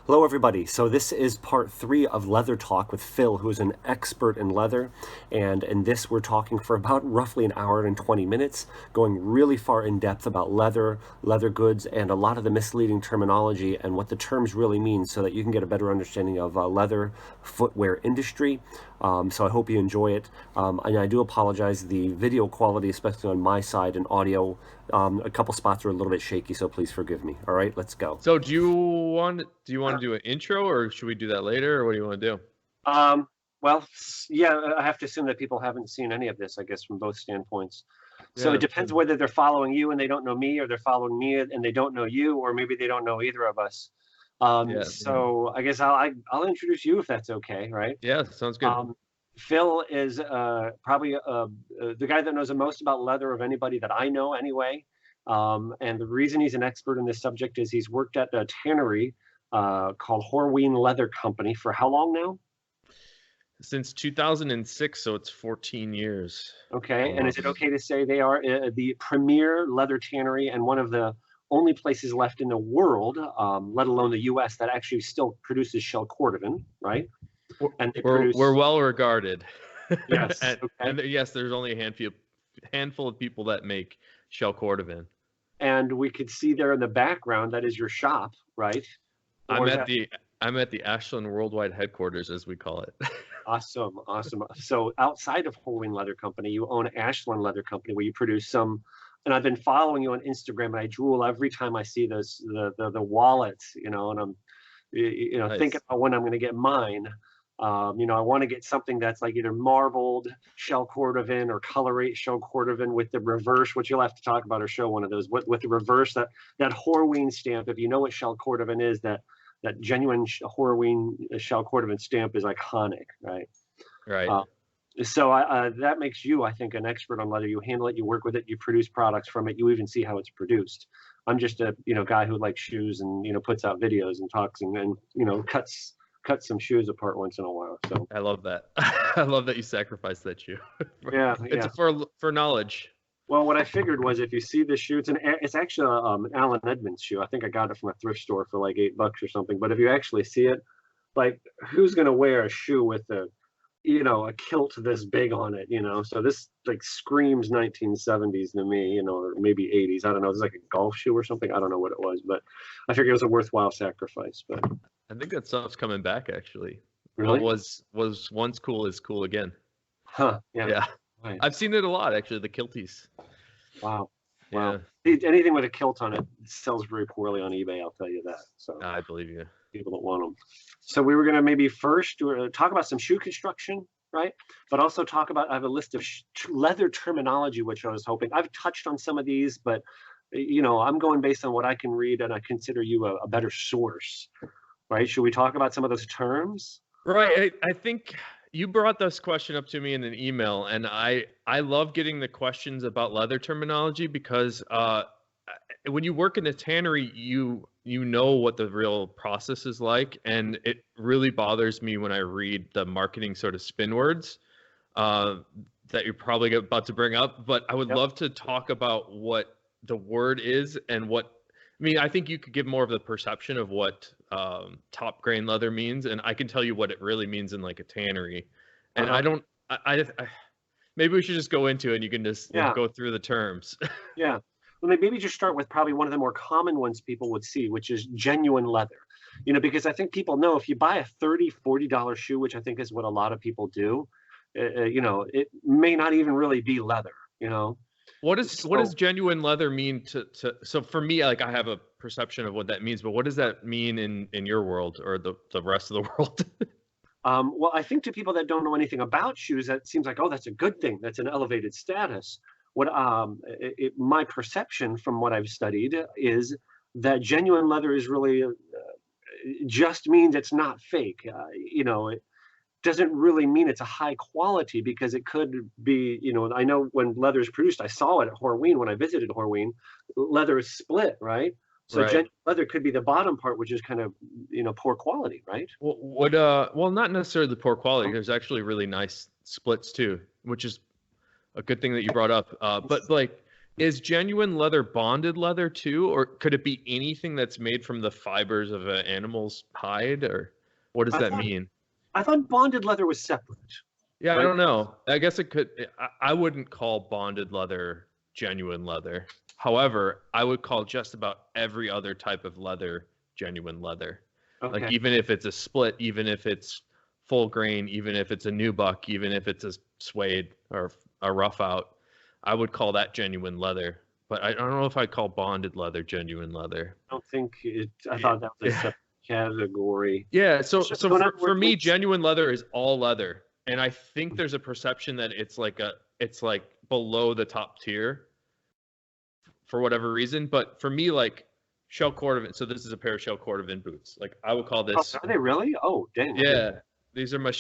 Hello, everybody. So this is part 3 of Leather Talk with Phil, who is an expert in leather. And in this, we're talking for about roughly an hour and 20 minutes, going really far in depth about leather, leather goods, and a lot of the misleading terminology and what the terms really mean so that you can get a better understanding of leather footwear industry. So I hope you enjoy it. And I do apologize, the video quality, especially on my side and audio, a couple spots are a little bit shaky, so please forgive me. All right, let's go. So do you want to do an intro, or should we do that later, or what do you want to do? Well, yeah, I have to assume that people haven't seen any of this, I guess, from both standpoints. So Yeah, it depends whether they're following you and they don't know me, or they're following me and they don't know you, or maybe they don't know either of us. yeah, So I guess I'll introduce you if that's okay, right? yeah. Sounds good. Um, Phil is probably the guy that knows the most about leather of anybody that I know, anyway. And the reason he's an expert in this subject is he's worked at a tannery called Horween Leather Company for how long now? Since 2006, so it's 14 years. Okay, and is it Almost. okay to say they are the premier leather tannery and one of the only places left in the world, let alone the U.S., that actually still produces shell cordovan, right? We're And they we're produce, well regarded, yes, and okay. and yes, there's only a handful of people that make shell cordovan. And we could see there in the background that is your shop, right? I'm Or is at that the I'm at the Ashland Worldwide headquarters, as we call it. awesome? Awesome. So outside of Horween Leather Company, you own Ashland Leather Company, where you produce some. And I've been following you on Instagram, and I drool every time I see those the wallets, and I'm thinking Nice. about when I'm going to get mine. I want to get something that's like either marbled shell cordovan or colorate shell cordovan with the reverse, which you'll have to talk about or show one of those with the reverse, that Horween stamp. If you know what shell cordovan is, that genuine Horween shell cordovan stamp is iconic, right? Right. Uh, so that makes you, I think, an expert on leather. You handle it, you work with it, you produce products from it, you even see how it's produced. I'm just a guy who likes shoes and puts out videos and talks and cuts some shoes apart once in a while. So I love that. I love that you sacrificed that shoe. yeah, It's yeah. for knowledge. Well, what I figured was if you see the shoe, it's actually an Allen Edmonds shoe. I think I got it from a thrift store for like $8 or something. But if you actually see it, like who's gonna wear a shoe with a kilt this big on it, so this like screams 1970s to me, or maybe 80s. I don't know, it's like a golf shoe or something. I don't know what it was, but I figured it was a worthwhile sacrifice. But I think that stuff's coming back, actually. What really, was once cool is cool again. huh? Yeah, Yeah. right. I've seen it a lot, actually, the kilties. Wow, wow. Yeah, Anything with a kilt on it sells very poorly on eBay, I'll tell you that. So I believe you. people don't want them. So we were going to maybe first talk about some shoe construction, right? But also talk about, I have a list of leather terminology, which I was hoping. I've touched on some of these, but I'm going based on what I can read, and I consider you a better source, right? Should we talk about some of those terms? Right. I think you brought this question up to me in an email, and I love getting the questions about leather terminology because when you work in a tannery, you know what the real process is like, and it really bothers me when I read the marketing sort of spin words uh, that you're probably about to bring up. But I would Yep. love to talk about what the word is and what. I mean, I think you could give more of the perception of what top grain leather means, and I can tell you what it really means in like a tannery. And Uh-huh. I don't. I maybe we should just go into it, and you can just Yeah. go through the terms. Yeah. Well, maybe just start with probably one of the more common ones people would see, which is genuine leather. Because I think people know if you buy a $30, $40 shoe, which I think is what a lot of people do, it may not even really be leather, What So does genuine leather mean to so for me, like I have a perception of what that means, but what does that mean in your world or the rest of the world? well, I think to people that don't know anything about shoes, that seems like, oh, that's a good thing. That's an elevated status. What my perception from what I've studied is that genuine leather is really just means it's not fake. It doesn't really mean it's a high quality because it could be, I know when leather is produced, I saw it at Horween when I visited Horween, leather is split, right? So Right. leather could be the bottom part, which is kind of, poor quality, right? Well, not necessarily the poor quality. There's actually really nice splits too, which is a good thing that you brought up. But like Is genuine leather bonded leather too, or could it be anything that's made from the fibers of an animal's hide, or what does I that thought mean? I thought bonded leather was separate, Yeah, I right? don't know. I guess it could. I wouldn't call bonded leather genuine leather. However, I would call just about every other type of leather genuine leather. Like Okay. even if it's a split, even if it's full grain, even if it's a nubuck, even if it's a suede or a rough out, I would call that genuine leather. But I don't know if I'd call bonded leather genuine leather. I don't think I Yeah. thought that was a separate category. Yeah, so So in other for words, me, genuine leather is all leather, and I think there's a perception that it's like below the top tier for whatever reason. But for me, like Shell Cordovan, so this is a pair of Shell Cordovan boots. Like I would call oh, this, are they really? Oh, dang. I didn't. yeah, these are my.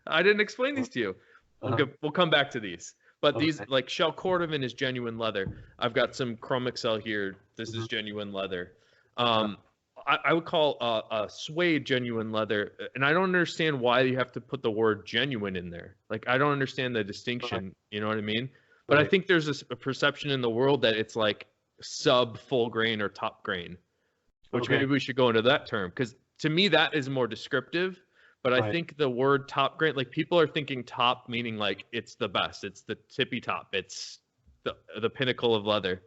I didn't explain these to you. Uh-huh. We'll come back to these. But these Okay. like Shell Cordovan is genuine leather. I've got some Chrome Excel here. This is Mhm. genuine leather. I would call a suede genuine leather, and I don't understand why you have to put the word genuine in there. Like I don't understand the distinction. You know what I mean? But I Right. think there's a perception in the world that it's like sub full grain or top grain, which Okay. maybe we should go into that term because to me that is more descriptive. But I Right. think the word top grain, like people are thinking top meaning like it's the best, it's the tippy top, it's the pinnacle of leather.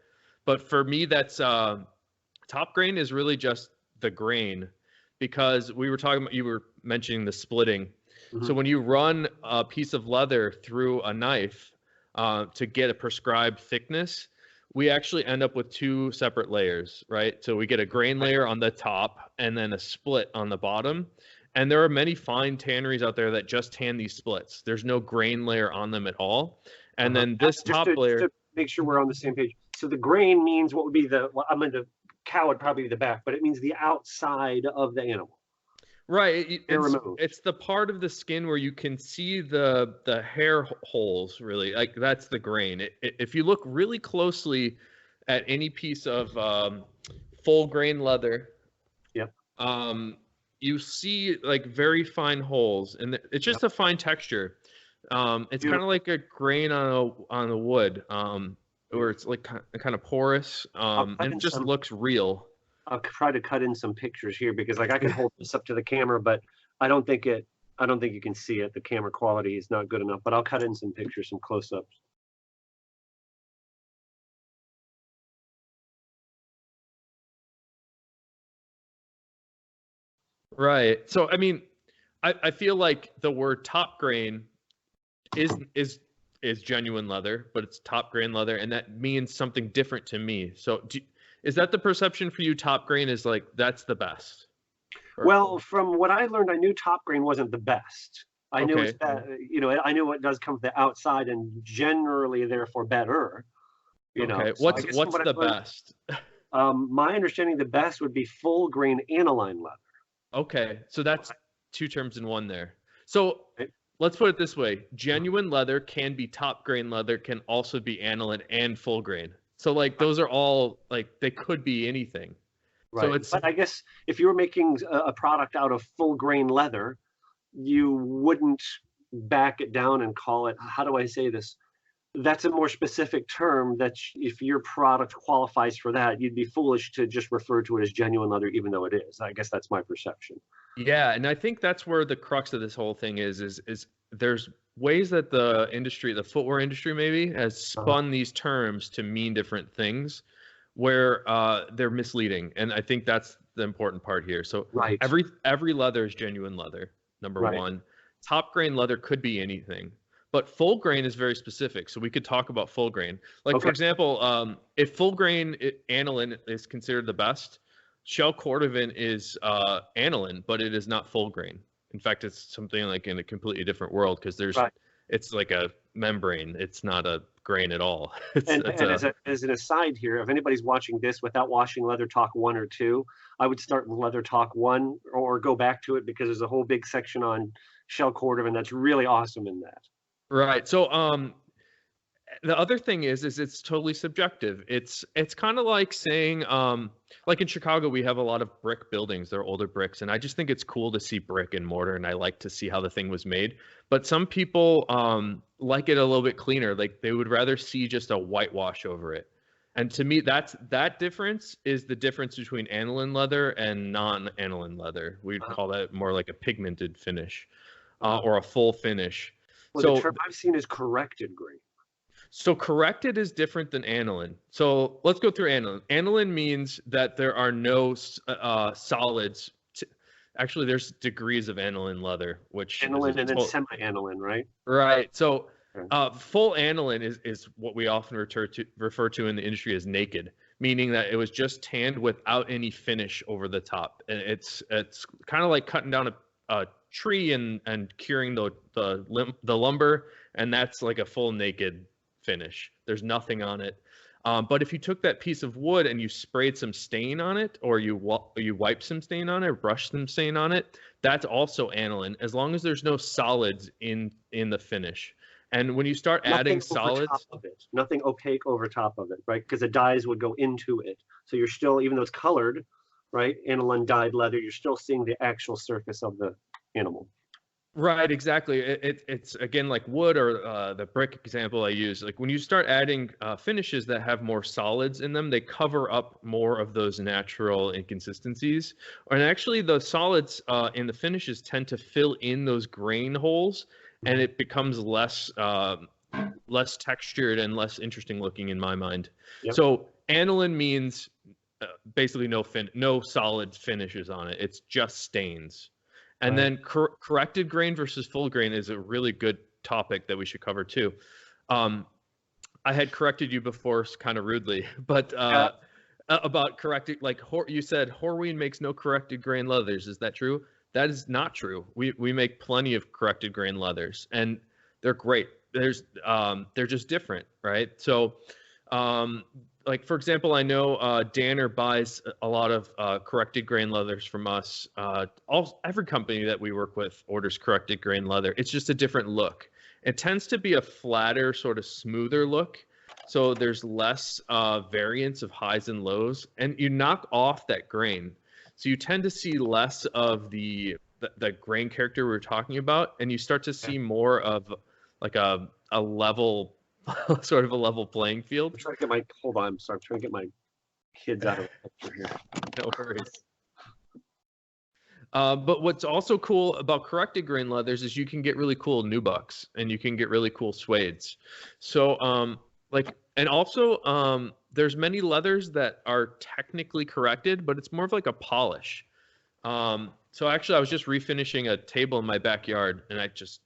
But for me, that's top grain is really just the grain because we were talking about, you were mentioning the splitting. Mhm. So when you run a piece of leather through a knife to get a prescribed thickness, we actually end up with two separate layers, right? So we get a grain Right. layer on the top and then a split on the bottom. And there are many fine tanneries out there that just tan these splits. There's no grain layer on them at all. And Uh-huh. then this Just top to layer, make sure we're on the same page. So the grain means what would be well, I'm into cow would probably be the back, but it means the outside of the animal. right? Hair removed. It's the part of the skin where you can see the hair holes. Really, like that's the grain. If you look really closely at any piece of full grain leather, Yep. you see like very fine holes, and it's Yep. just a fine texture. It's kind of Beautiful. like a grain on a wood, where Beautiful. it's like kind of porous, I'll cut and it in just some. looks real. I'll try to cut in some pictures here because like I can hold this up to the camera, but I don't think it. I don't think you can see it. The camera quality is not good enough, but I'll cut in some pictures, some close-ups. Right. So I mean, I feel like the word top grain is is is genuine leather, but it's top grain leather, and that means something different to me. So is that the perception for you? Top grain is like that's the best. Well, from what I learned, I knew top grain wasn't the best. I knew it's Okay. that, I knew it does come from the outside and generally therefore better, Okay. So I guess from What's what I've the learned, best? my understanding the best would be full grain aniline leather. Okay. So that's two terms in one there. So Right? let's put it this way. Genuine leather can be top grain leather, can also be aniline and full grain. So like those are all like they could be anything. So Right. it's But I guess if you were making a product out of full grain leather, you wouldn't back it down and call it, how do I say this? That's a more specific term that if your product qualifies for that, you'd be foolish to just refer to it as genuine leather, even though it is. I guess that's my perception. yeah, and I think that's where the crux of this whole thing is there's ways that the industry, the footwear industry maybe, has Uh, spun these terms to mean different things where they're misleading. And I think that's the important part here. So right, every leather is genuine leather, number right. one. Top grain leather could be anything. But full grain is very specific. So we could talk about full grain. Like for Okay. example, if full grain aniline is considered the best, Shell Cordovan is aniline, but it is not full grain. In fact, it's something like in a completely different world because Right. it's like a membrane. It's not a grain at all. It's And as an aside here, if anybody's watching this without watching Leather Talk 1 or 2, I would start with Leather Talk 1 or go back to it because there's a whole big section on Shell Cordovan that's really awesome in that. right. So the other thing is it's totally subjective. It's kind of like saying like in Chicago we have a lot of brick buildings. They're older bricks, and I just think it's cool to see brick and mortar, and I like to see how the thing was made. But some people like it a little bit cleaner. Like they would rather see just a whitewash over it. And to me, that difference is the difference between aniline leather and non-aniline leather. We'd call that more like a pigmented finish, or a full finish. Well, So the term I've seen is corrected grain. So corrected is different than aniline. So let's go through aniline. Aniline means that there are no solids. Actually, there's degrees of aniline leather, which Aniline and then semi-aniline, right? Right. So Okay. full aniline is what we often refer to in the industry as naked, meaning that it was just tanned without any finish over the top. And it's kind of like cutting down a tree and curing the lumber, and that's like a full naked finish. There's nothing on it. But if you took that piece of wood and you sprayed some stain on it, or you wiped some stain on it, or brushed some stain on it, that's also aniline, as long as there's no solids in the finish. And when you start adding solids, top of it, nothing opaque over top of it, right? Because the dyes would go into it. So you're still, even though it's colored, right, aniline dyed leather, you're still seeing the actual surface of the animal. right, exactly. It's again like wood, or the brick example I use. Like when you start adding finishes that have more solids in them, they cover up more of those natural inconsistencies. And actually, the solids in the finishes tend to fill in those grain holes, and it becomes less textured and less interesting looking in my mind. Yep. So aniline means basically no solid finishes on it. It's just stains. And then corrected grain versus full grain is a really good topic that we should cover too. I had corrected you before, kind of rudely, but about corrected, like you said, Horween makes no corrected grain leathers. Is that true? That is not true. We make plenty of corrected grain leathers, and they're great. They're just different, right? So, like for example, I know Danner buys a lot of corrected grain leathers from us. Every company that we work with orders corrected grain leather. It's just a different look. It tends to be a flatter, sort of smoother look. So there's less variance of highs and lows, and you knock off that grain. So you tend to see less of the grain character we were talking about, and you start to see more of like a level sort of a level playing field. I'm trying to get hold on, I'm sorry, I'm trying to get my kids out of the picture here. No worries. But what's also cool about corrected grain leathers is you can get really cool Neubucks, and you can get really cool Suedes. So and also there's many leathers that are technically corrected, but it's more of like a polish. So actually I was just refinishing a table in my backyard, and I just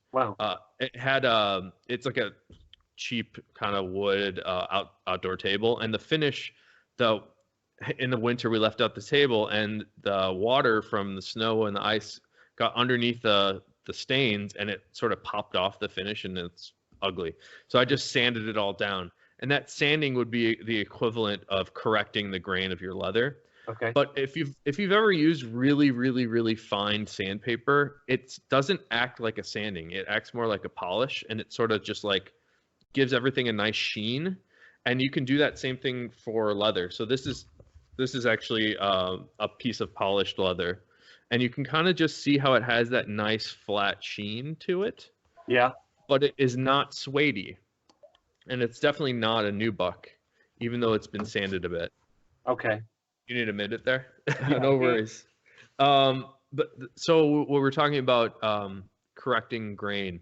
it had it's like a cheap kind of wood outdoor table, and the finish, in the winter we left out the table, and the water from the snow and the ice got underneath the stains, and it sort of popped off the finish, and it's ugly. So I just sanded it all down, and that sanding would be the equivalent of correcting the grain of your leather. Okay. But if you've ever used really, really, really fine sandpaper, it doesn't act like a sanding. It acts more like a polish, and it sort of just like gives everything a nice sheen. And you can do that same thing for leather. So this is actually a piece of polished leather, and you can kind of just see how it has that nice flat sheen to it. Yeah. But it is not suede, and it's definitely not a Neubuck, even though it's been sanded a bit. Okay. You need a minute there? Yeah. No worries. But so what we're talking about, correcting grain.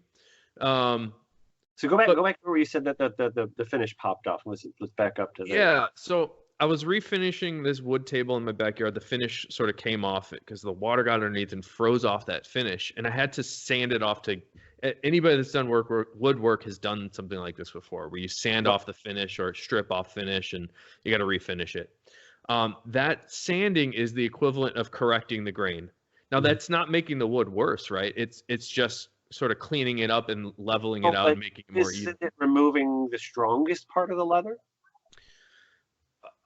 So go back to where you said that the finish popped off. Let's back up to that. Yeah. So I was refinishing this wood table in my backyard. The finish sort of came off it because the water got underneath and froze off that finish, and I had to sand it off. Anybody that's done woodwork has done something like this before, where you sand off the finish or strip off finish, and you got to refinish it. That sanding is the equivalent of correcting the grain. Now that's not making the wood worse, right? It's just sort of cleaning it up and leveling it out and making it more even. Isn't it removing the strongest part of the leather?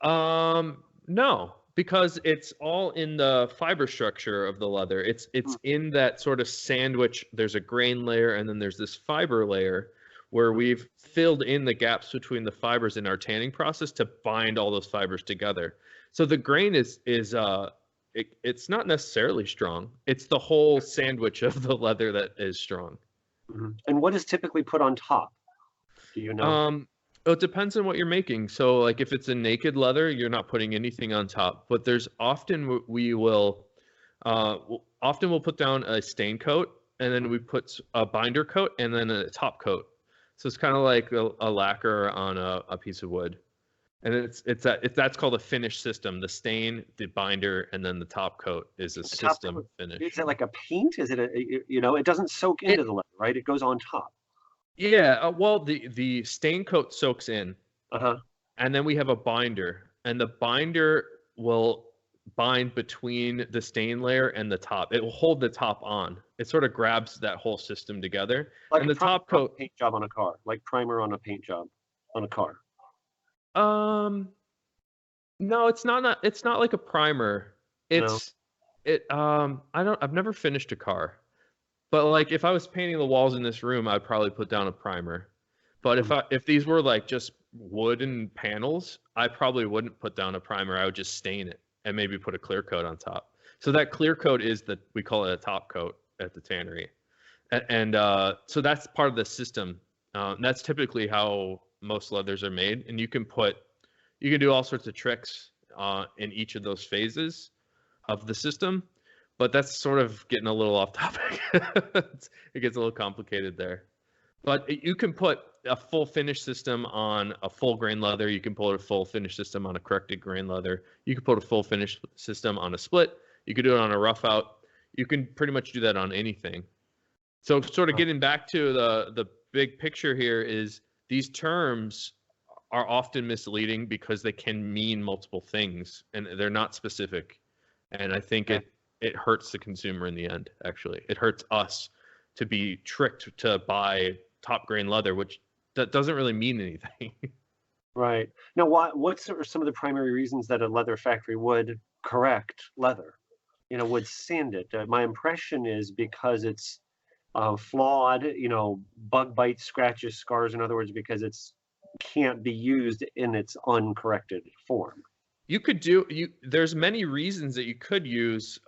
No, because it's all in the fiber structure of the leather. It's in that sort of sandwich. There's a grain layer, and then there's this fiber layer where we've filled in the gaps between the fibers in our tanning process to bind all those fibers together. So the grain it's not necessarily strong. It's the whole sandwich of the leather that is strong. Mm-hmm. And what is typically put on top? Do you know? It depends on what you're making. So like if it's a naked leather, you're not putting anything on top. But there's often we will often we'll put down a stain coat, and then we put a binder coat and then a top coat. So it's kind of like a lacquer on a piece of wood. And that's called a finish system. The stain, the binder, and then the top coat is a system finish. Is it like a paint? Is it it doesn't soak into the leather, right? It goes on top. Yeah, well, the stain coat soaks in, Uh-huh. and then we have a binder, and the binder will bind between the stain layer and the top. It will hold the top on. It sort of grabs that whole system together. Like and the top coat, paint job on a car, like primer on a paint job on a car. No, it's not. It's not like a primer. I've never finished a car. But like if I was painting the walls in this room, I'd probably put down a primer. But if these were like just wooden panels, I probably wouldn't put down a primer. I would just stain it and maybe put a clear coat on top. So that clear coat is we call it a top coat at the tannery. And so that's part of the system. That's typically how most leathers are made. And you can do all sorts of tricks in each of those phases of the system. But that's sort of getting a little off topic. It gets a little complicated there. But you can put a full finish system on a full grain leather. You can put a full finish system on a corrected grain leather. You can put a full finish system on a split. You could do it on a rough out. You can pretty much do that on anything. So sort of getting back to the big picture here is these terms are often misleading because they can mean multiple things and they're not specific. And I think it hurts the consumer in the end, actually. It hurts us to be tricked to buy top grain leather, which that doesn't really mean anything. Right. Now, what are some of the primary reasons that a leather factory would correct leather? Would sand it? My impression is because it's flawed, bug bites, scratches, scars, in other words, because it's can't be used in its uncorrected form. There's many reasons that you could use,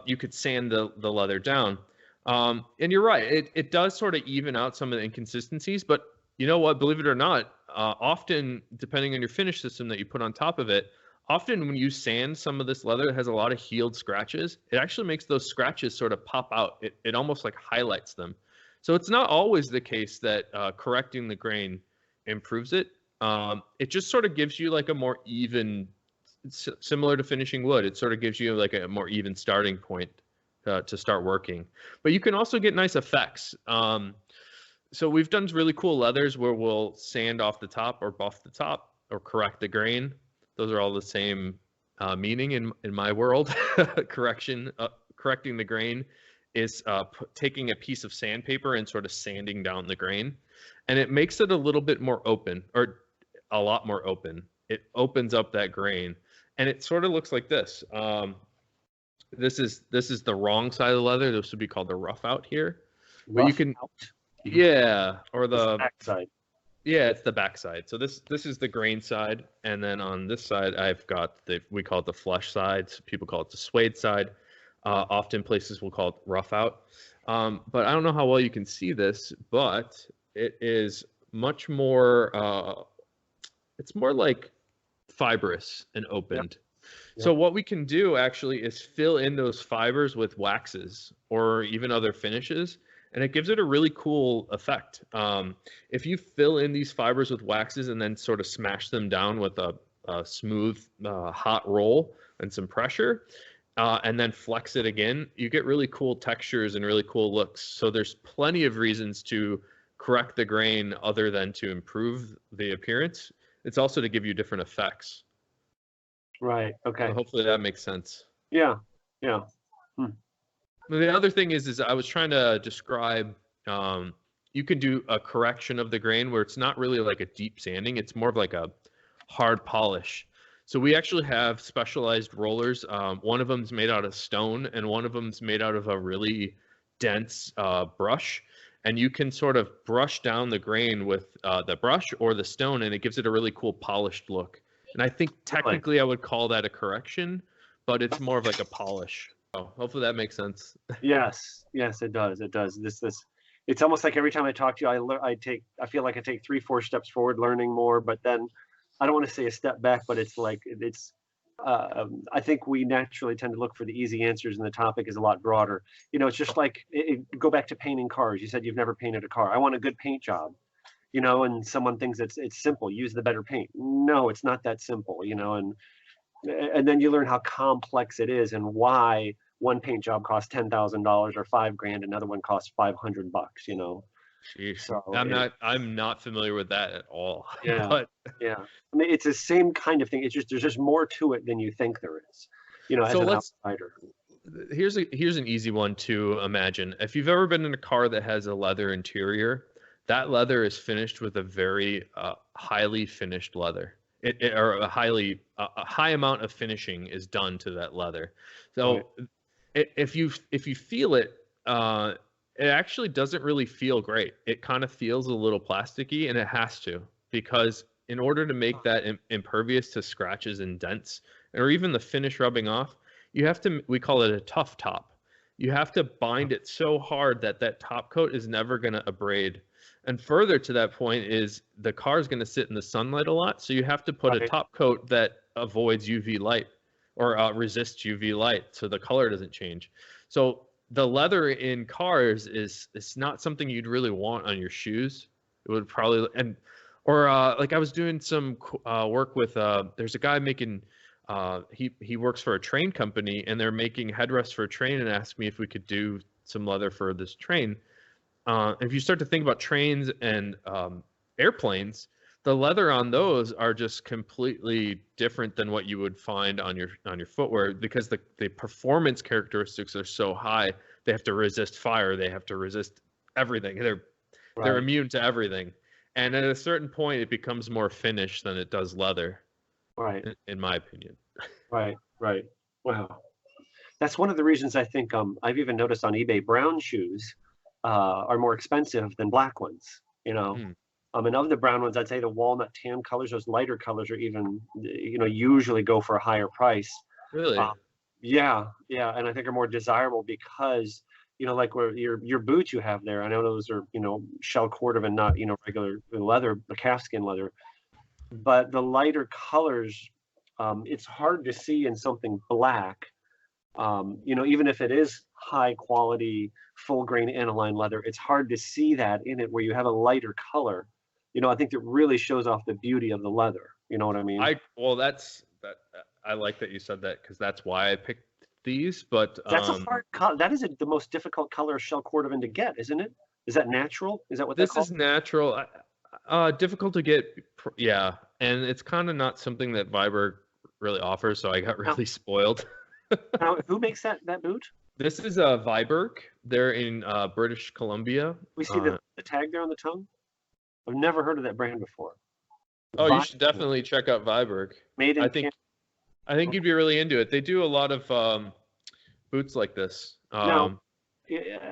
you could sand the leather down. And you're right, it does sort of even out some of the inconsistencies, but you know what, believe it or not, often, depending on your finish system that you put on top of it, often when you sand some of this leather that has a lot of healed scratches, it actually makes those scratches sort of pop out. It almost like highlights them. So it's not always the case that correcting the grain improves it. It just sort of gives you like a more even, similar to finishing wood. It sort of gives you like a more even starting point to start working. But you can also get nice effects. So we've done really cool leathers where we'll sand off the top or buff the top or correct the grain. Those are all the same meaning in my world. Correcting the grain is taking a piece of sandpaper and sort of sanding down the grain. And it makes it a little bit more open, or a lot more open. It opens up that grain. And it sort of looks like this. This is the wrong side of the leather. This would be called the rough out here. But you can, yeah, or the back side. Yeah, it's the back side. So this is the grain side, and then on this side I've got we call it the flush side. People call it the suede side. Often places will call it rough out. But I don't know how well you can see this, but it is much more. It's more like fibrous and opened. Yep. So what we can do actually is fill in those fibers with waxes or even other finishes, and it gives it a really cool effect. If you fill in these fibers with waxes and then sort of smash them down with a smooth hot roll and some pressure, and then flex it again, you get really cool textures and really cool looks. So there's plenty of reasons to correct the grain other than to improve the appearance. It's also to give you different effects. Right. Okay. So hopefully that makes sense. Yeah. The other thing is I was trying to describe, you can do a correction of the grain where it's not really like a deep sanding. It's more of like a hard polish. So we actually have specialized rollers. One of them is made out of stone and one of them is made out of a really dense brush. And you can sort of brush down the grain with the brush or the stone, and it gives it a really cool polished look. And I think technically I would call that a correction, but it's more of like a polish. Oh, hopefully that makes sense. Yes, it does. It does. This It's almost like every time I talk to you, I feel like I take 3, 4 steps forward, learning more, but then I don't want to say a step back, but it's like I think we naturally tend to look for the easy answers, and the topic is a lot broader. It's just like go back to painting cars. You said you've never painted a car. I want a good paint job, and someone thinks it's simple. Use the better paint. No, it's not that simple, and then you learn how complex it is and why one paint job costs $10,000 or 5 grand, another one costs $500. Sheesh. So I'm not familiar with that at all. yeah, But yeah. I mean, it's the same kind of thing. It's just there's just more to it than you think there is. As so an let's outsider. here's an easy one to imagine. If you've ever been in a car that has a leather interior, that leather is finished with a very highly finished leather. Or a high amount of finishing is done to that leather. So if you feel it, it actually doesn't really feel great. It kind of feels a little plasticky, and it has to, because in order to make that impervious to scratches and dents, or even the finish rubbing off, you have to, we call it a tough top. You have to bind it so hard that that top coat is never going to abrade. And further to that point is the car is going to sit in the sunlight a lot. So you have to put a top coat that avoids UV light or resists UV light, so the color doesn't change. So the leather in cars it's not something you'd really want on your shoes. It would probably, like I was doing some work with, there's a guy making, he works for a train company, and they're making headrests for a train, and asked me if we could do some leather for this train. If you start to think about trains and airplanes, the leather on those are just completely different than what you would find on your footwear, because the performance characteristics are so high. They have to resist fire. They have to resist everything. They're immune to everything. And at a certain point, it becomes more finished than it does leather. Right. In my opinion. Right. Wow. That's one of the reasons I think I've even noticed on eBay brown shoes are more expensive than black ones. And of the brown ones, I'd say the walnut tan colors, those lighter colors, are even usually go for a higher price. Really? Yeah, and I think are more desirable because like where your boots you have there. I know those are shell cordovan, not regular leather, the calfskin leather. But the lighter colors, it's hard to see in something black. Even if it is high quality, full grain aniline leather, it's hard to see that in it where you have a lighter color. I think it really shows off the beauty of the leather. You know what I mean? I like that you said that, because that's why I picked these. But that's a hard color. That is the most difficult color of shell cordovan to get, isn't it? Is that natural? Is that what this is natural? Difficult to get, yeah, and it's kind of not something that Viberg really offers, so I got really spoiled. Now, who makes that boot? This is a Viberg. They're in British Columbia. We see the tag there on the tongue. I've never heard of that brand before. You should definitely check out Viberg. I think you'd be really into it. They do a lot of boots like this. Now,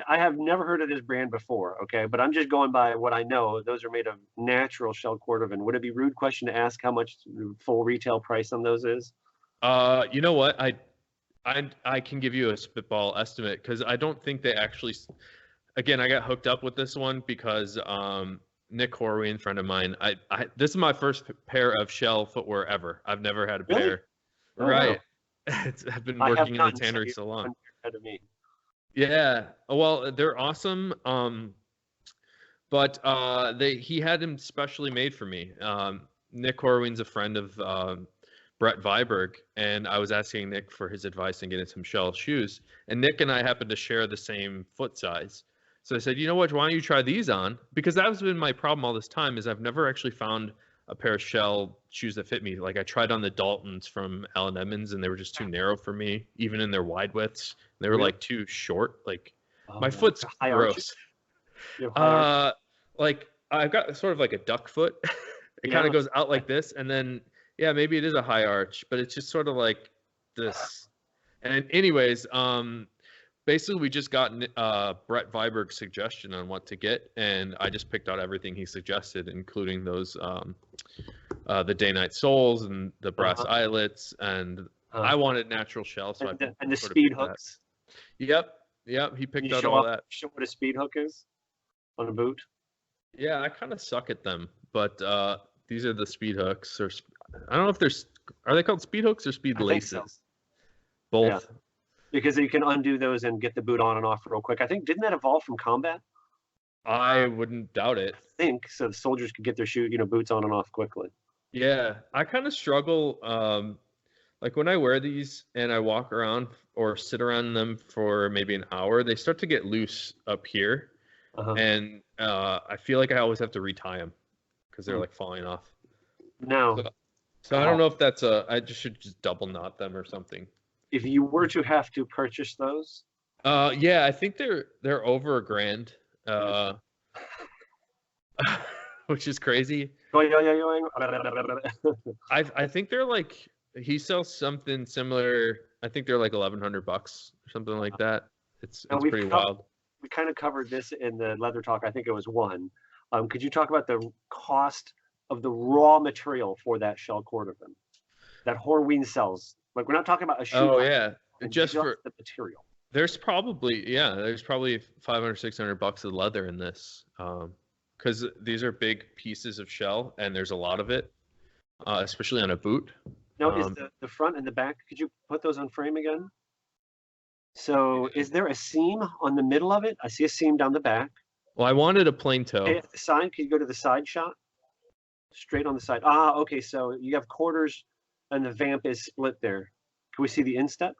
I have never heard of this brand before, okay? But I'm just going by what I know. Those are made of natural shell cordovan. Would it be a rude question to ask how much the full retail price on those is? You know what? I can give you a spitball estimate, because I don't think they actually. Again, I got hooked up with this one because Nick Horween, friend of mine. This is my first pair of shell footwear ever. I've never had a pair. Oh, right. Wow. I've been working in the tannery so long. Yeah. Well, they're awesome. But he had them specially made for me. Nick Horween's a friend of Brett Viberg, and I was asking Nick for his advice in getting some shell shoes. And Nick and I happened to share the same foot size. So I said, you know what, why don't you try these on? Because that has been my problem all this time, is I've never actually found a pair of shell shoes that fit me. Like I tried on the Daltons from Allen Edmonds, and they were just too narrow for me, even in their wide widths. They were like too short. Like my foot's gross. Like I've got sort of like a duck foot. It kind of goes out like this, and then maybe it is a high arch, but it's just sort of like this. And anyways, basically we just got Brett Viberg's suggestion on what to get, and I just picked out everything he suggested, including those the day-night soles and the brass eyelets, and I wanted natural shell, so and the speed hooks. Yep, he picked out all that. Show what a speed hook is. on a boot? Yeah, I kind of suck at them, but these are the speed hooks, or I don't know if are they called speed hooks or speed I think so. laces? Yeah, Both. because you can undo those and get the boot on and off real quick. I think didn't that evolve from combat? I wouldn't doubt it. I think so. The soldiers could get their boots on and off quickly. Yeah, I kind of struggle. Like when I wear these and I walk around or sit around them for maybe an hour, they start to get loose up here, Uh-huh. and I feel like I always have to retie them because they're Mm. like falling off. Now, So I don't know if that's I should just double knot them or something. if you were to have to purchase those, Yeah, I think they're over $1,000, which is crazy. I think they're like he sells something similar. I think they're like $1,100 or something like that. It's pretty wild. We kind of covered this in the leather talk. I think it was one. Could you talk about the cost of the raw material for that shell cordovan that Horween sells? Like we're not talking about a shoe. Oh yeah, just for the material. There's probably $500, $600 of leather in this, because these are big pieces of shell and there's a lot of it, especially on a boot. Now, is the front and the back? Could you put those on frame again? So, is there a seam on the middle of it? I see a seam down the back. Well, I wanted a plain toe. Okay, the side, can you go to the side shot? Straight on the side. Ah, okay. So you have quarters, and the vamp is split there. Can we see the instep?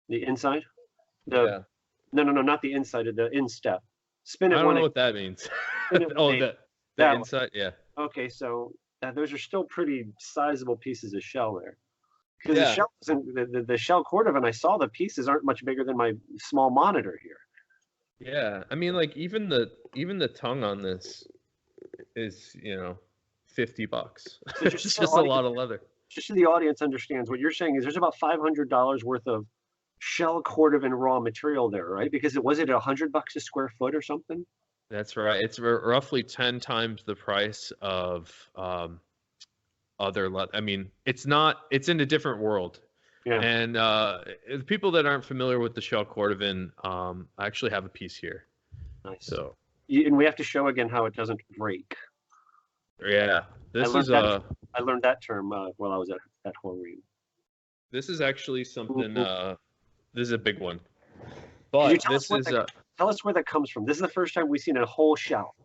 The inside? Yeah. No, not the inside of the instep. Spin it. I don't know what that means. Oh, the inside. Yeah. Okay, so those are still pretty sizable pieces of shell there. Because the shell cordovan, I saw the pieces aren't much bigger than my small monitor here. Yeah, I mean, like even the tongue on this is $50. So it's just a lot of leather. Just so the audience understands, what you're saying is there's about $500 worth of shell cordovan raw material there, right? Because was it $100 a square foot or something? That's right. It's roughly 10 times the price of other leather. I mean, it's in a different world. Yeah. And the people that aren't familiar with the shell cordovan, I actually have a piece here. Nice. So, and we have to show again how it doesn't break. Yeah, I learned that term while I was at Horween. This is actually something. This is a big one. But this is tell us where that comes from. This is the first time we've seen a whole shell.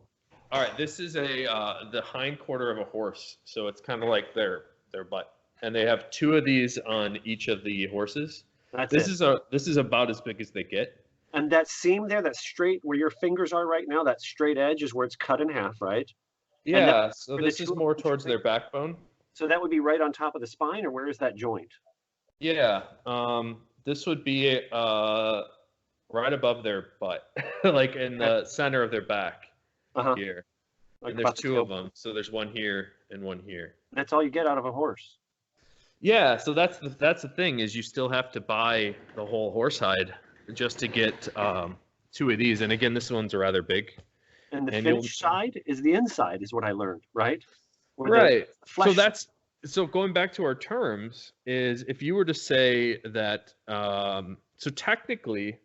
All right, this is the hind quarter of a horse, so it's kind of like their butt, and they have 2 of these on each of the horses. This is about as big as they get. And that seam there, that straight where your fingers are right now, that straight edge is where it's cut in half, right? Yeah. So this is more towards their backbone. So that would be right on top of the spine, or where is that joint? Yeah. This would be right above their butt, like in the center of their back. Here. Like and there's 2 of them. So there's one here and one here. That's all you get out of a horse. Yeah, so that's the thing is you still have to buy the whole horse hide just to get 2 of these. And again, this one's rather big. And the finished side is the inside, is what I learned, right? Right. So going back to our terms is if you were to say that so technically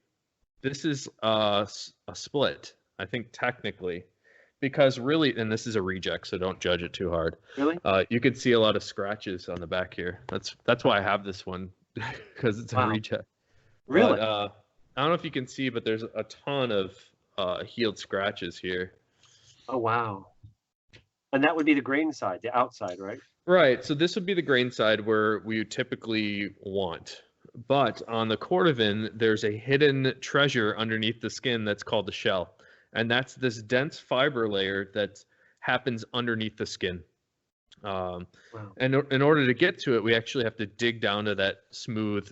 this is a split. I think technically. Because really, and this is a reject, so don't judge it too hard. Really? You can see a lot of scratches on the back here. That's why I have this one, because it's a reject. Really? But, I don't know if you can see, but there's a ton of healed scratches here. Oh, wow. And that would be the grain side, the outside, right? Right. So this would be the grain side where we typically want. But on the cordovan, there's a hidden treasure underneath the skin that's called the shell. And that's this dense fiber layer that happens underneath the skin. Wow. And in order to get to it, we actually have to dig down to that smooth,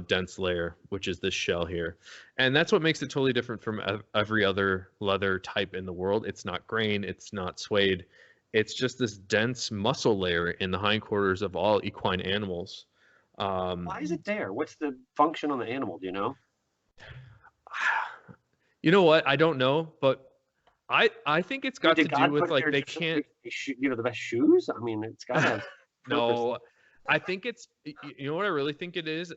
dense layer, which is this shell here. And that's what makes it totally different from every other leather type in the world. It's not grain, it's not suede. It's just this dense muscle layer in the hindquarters of all equine animals. Why is it there? What's the function on the animal? Do you know? You know what? I don't know, but I think it's got to do with like they can't. The best shoes. I mean, it's got to have. No, I think it's. You know what I really think it is.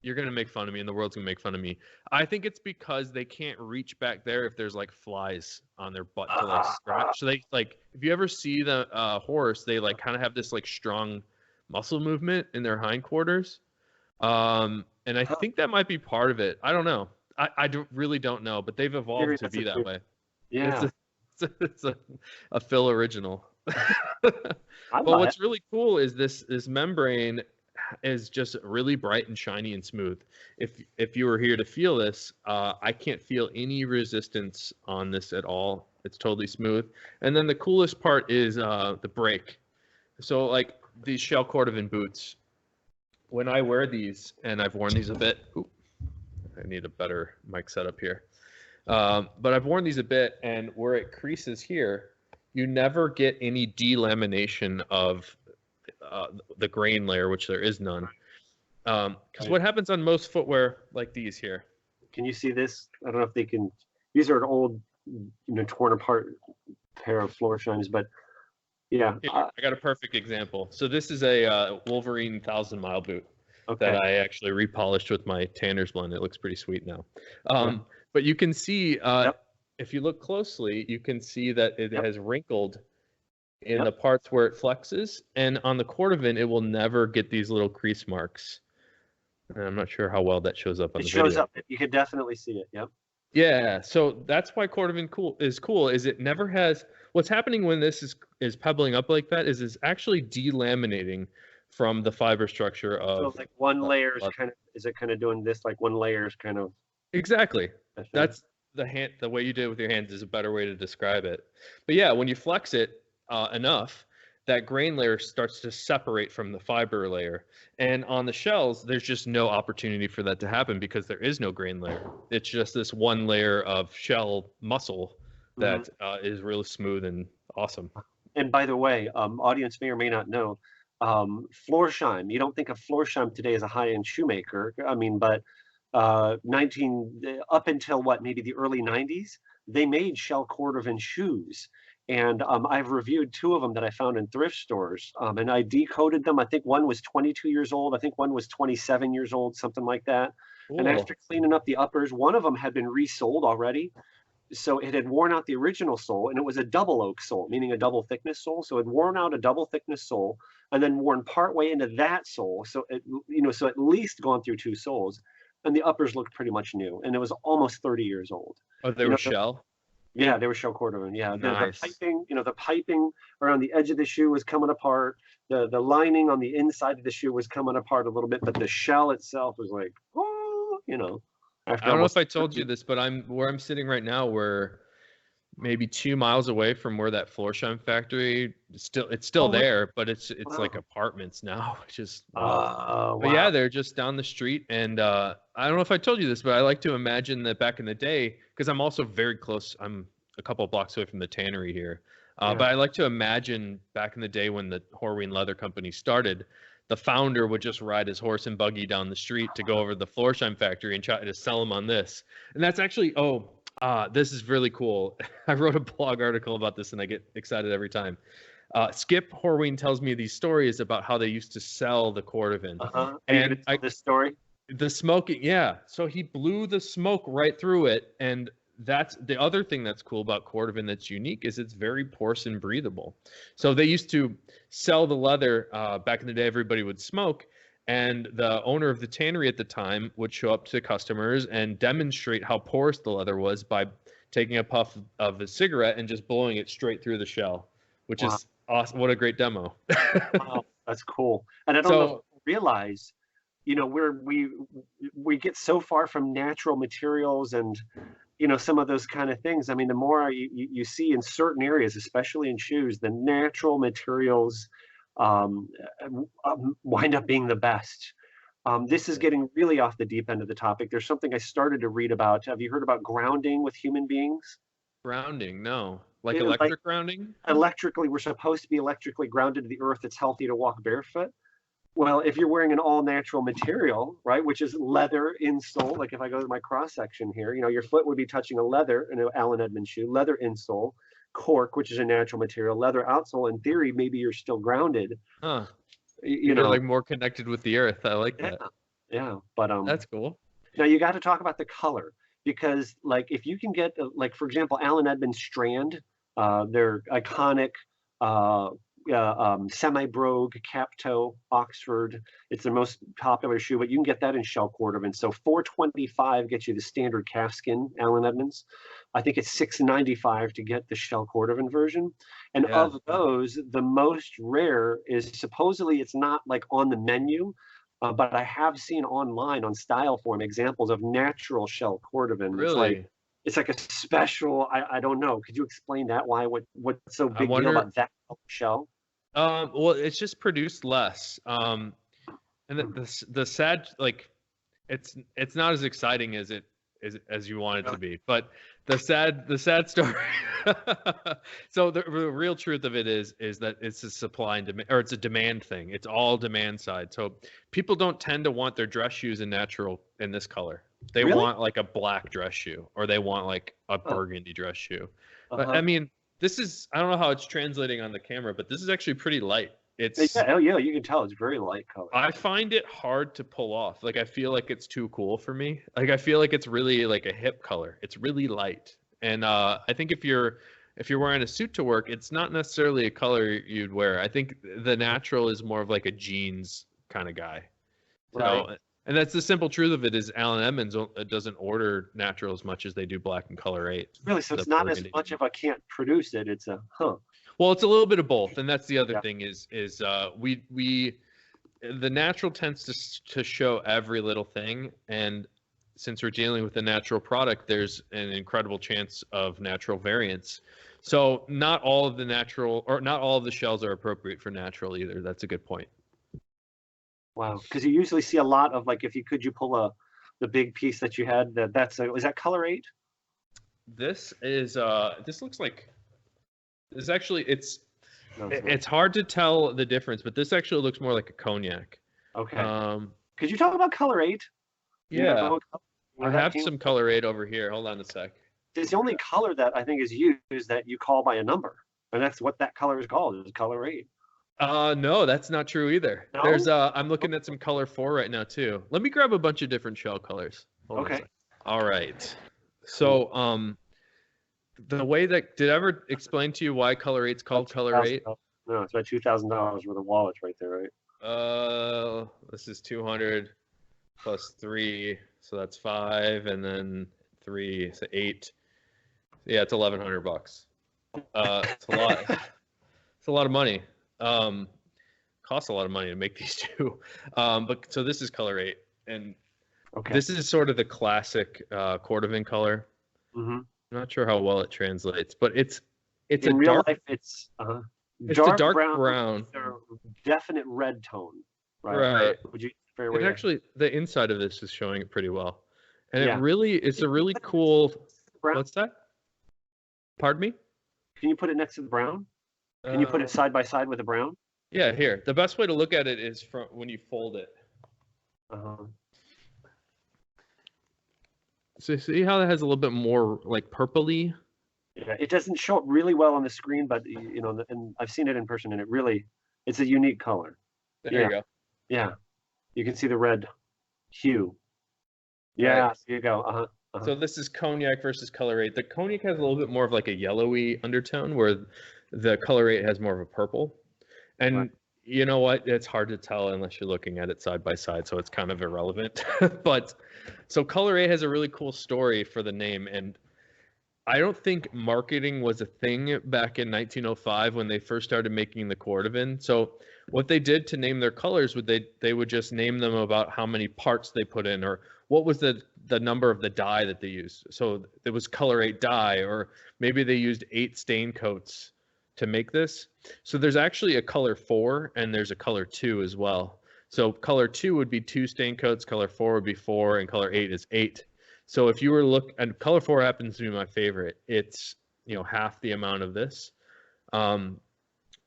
You're gonna make fun of me, and the world's gonna make fun of me. I think it's because they can't reach back there if there's like flies on their butt to like scratch. So they like, if you ever see the horse, they like kind of have this like strong muscle movement in their hindquarters. And I think that might be part of it. I don't know. Really don't know, but they've evolved to be that way. Yeah. It's a Phil original. But what's really cool is this membrane is just really bright and shiny and smooth. If you were here to feel this, I can't feel any resistance on this at all. It's totally smooth. And then the coolest part is the break. So like these Shell Cordovan boots, when I wear these, and I've worn these a bit. Ooh, I need a better mic setup here. But I've worn these a bit, and where it creases here, you never get any delamination of the grain layer, which there is none. Because what happens on most footwear like these here? Can you see this? I don't know if they can. These are an old, torn apart pair of Florsheim's, but yeah. Here, I got a perfect example. So this is a Wolverine 1000 Mile boot that I actually repolished with my Tanner's blend. It looks pretty sweet now. But you can see, if you look closely, you can see that it has wrinkled in the parts where it flexes. And on the Cordovan, it will never get these little crease marks. And I'm not sure how well that shows up on the video. It shows up. You can definitely see it. Yep. Yeah. So that's why Cordovan is cool, is it never has... What's happening when this is pebbling up like that is actually delaminating from the fiber structure of... So like one layer is kind of doing this, like one layer is kind of... Exactly. That's the way you did it with your hands is a better way to describe it. But yeah, when you flex it enough, that grain layer starts to separate from the fiber layer. And on the shells, there's just no opportunity for that to happen because there is no grain layer. It's just this one layer of shell muscle that is really smooth and awesome. And by the way, audience may or may not know, Florsheim, you don't think of Florsheim today as a high-end shoemaker. I mean, but up until maybe the early 90s, they made Shell Cordovan shoes. And I've reviewed two of them that I found in thrift stores, and I decoded them. I think one was 22 years old. I think one was 27 years old, something like that. Cool. And after cleaning up the uppers, one of them had been resoled already. So it had worn out the original sole, and it was a double oak sole, meaning a double thickness sole. So it had worn out a double thickness sole and then worn partway into that sole. So so at least gone through two soles, and the uppers looked pretty much new, and it was almost 30 years old. Oh, they were Shell? Yeah, they were Shell Cordovan. Yeah, nice. The piping around the edge of the shoe was coming apart. The lining on the inside of the shoe was coming apart a little bit, but the shell itself was like, I don't know if I told you this, but where I'm sitting right now, we're maybe 2 miles away from where that Florsheim factory it's still there, but it's like apartments now, which is but yeah, they're just down the street. And I don't know if I told you this, but I like to imagine that back in the day, because I'm also very close, I'm a couple of blocks away from the tannery here, but I like to imagine back in the day when the Horween Leather Company started, the founder would just ride his horse and buggy down the street to go over to the Florsheim factory and try to sell them on this. And that's actually, this is really cool. I wrote a blog article about this, and I get excited every time. Skip Horween tells me these stories about how they used to sell the Cordovan. And this story? The smoking, yeah. So he blew the smoke right through it, and that's the other thing that's cool about Cordovan that's unique is it's very porous and breathable. So they used to sell the leather back in the day. Everybody would smoke, and the owner of the tannery at the time would show up to customers and demonstrate how porous the leather was by taking a puff of a cigarette and just blowing it straight through the shell, which is awesome. What a great demo. Wow, that's cool. And I don't know if you realize, we get so far from natural materials and some of those kind of things. I mean, the more you see in certain areas, especially in shoes, the natural materials wind up being the best. This is getting really off the deep end of the topic. There's something I started to read about. Have you heard about grounding with human beings? Grounding? No. Like electric grounding? Electrically, we're supposed to be electrically grounded to the earth. It's healthy to walk barefoot. Well, if you're wearing an all-natural material, right, which is leather insole, like if I go to my cross-section here, your foot would be touching a leather in an Allen Edmonds shoe, leather insole, cork, which is a natural material, leather outsole. In theory, maybe you're still grounded. Huh. You're like more connected with the earth. I like that. Yeah, but That's cool. now you got to talk about the color because, like, if you can get, like, for example, Allen Edmonds Strand, their iconic uh, semi-brogue cap toe Oxford. It's their most popular shoe, but you can get that in shell cordovan. So 425 gets you the standard calfskin Allen Edmonds. I think it's 695 to get the shell cordovan version. And Yeah. of those, the most rare is supposedly it's not like on the menu, but I have seen online on Styleform examples of natural shell cordovan. Really? It's like a special. I don't know. Could you explain that? Why? What's so I big deal wonder. about that shell? Well, it's just produced less. And the sad, like, it's not as exciting as it as you want it to be. But the sad story. So the real truth of it is that it's a supply and demand, or it's a demand thing. It's all demand side. So people don't tend to want their dress shoes in natural in this color. They Really? want like a black dress shoe, or they want like a burgundy dress shoe. But I Uh-huh. mean, this is, I don't know how it's translating on the camera, but this is actually pretty light. It's, Yeah, oh yeah, you can tell it's very light color. I find it hard to pull off. Like, I feel like it's too cool for me. Like, I feel like it's really like a hip color. It's really light. And I think if you're wearing a suit to work, it's not necessarily a color you'd wear. I think the natural is more of like a jeans kind of guy. Right. So, and that's the simple truth of it is Allen Edmonds doesn't order natural as much as they do black and color 8. Really, so The it's not as burgundy. much of a can't produce it. It's a Well, it's a little bit of both, and that's the other Yeah. thing is we the natural tends to show every little thing, and since we're dealing with a natural product, there's an incredible chance of natural variance. So not all of the natural, or not all of the shells are appropriate for natural either. That's a good point. Wow. Because you usually see a lot of, like, if you could, you pull the big piece that you had. Is that color 8? This is this looks like this actually No, it's not. it's hard to tell the difference, but this actually looks more like a cognac. Okay. Could you talk about color 8? You Yeah. know, I where that have came some color 8 over here. Hold on a sec. It's the only color that I think is used that you call by a number, and that's what that color is called. Is color 8. No, that's not true either. No? There's I'm looking at some color 4 right now too. Let me grab a bunch of different shell colors. Hold on a Okay. sec. All right. So the way that, did I ever explain to you why color 8's called color 8? No, it's about $2,000 worth of wallets right there, right? This is 200 plus 3, so that's 5, and then 3, so 8. Yeah, it's $1,100. It's a lot. It's a lot of money. Costs a lot of money to make these two. But so this is color 8, and Okay. this is sort of the classic Cordovan color. Mm-hmm. I'm not sure how well it translates, but it's In a real dark, life, it's it's a dark brown. They're definite red tone, right? Right. Would you fair And way to- actually, the inside of this is showing it pretty well, and Yeah. it's a really cool. brown? What's that? Pardon me? Can you put it next to the brown? Can you put it side by side with the brown? Yeah, here. The best way to look at it is from when you fold it. Uh-huh. So see how that has a little bit more like purpley? Yeah, it doesn't show up really well on the screen, but you know, and I've seen it in person, and it's a unique color. There you go. Yeah, you can see the red hue. Yeah, Right. there you go. Uh-huh. So this is cognac versus color 8. The cognac has a little bit more of like a yellowy undertone, where the color 8 has more of a purple. And Right. you know what? It's hard to tell unless you're looking at it side by side, so it's kind of irrelevant. But so color 8 has a really cool story for the name, and I don't think marketing was a thing back in 1905 when they first started making the Cordovan. So what they did to name their colors would they would just name them about how many parts they put in, or what was the number of the dye that they used. So it was color 8 dye, or maybe they used 8 stain coats to make this. So there's actually a color 4 and there's a color 2 as well. So color 2 would be 2 stain coats, color 4 would be 4, and color 8 is 8. So if you were and color 4 happens to be my favorite. It's, half the amount of this,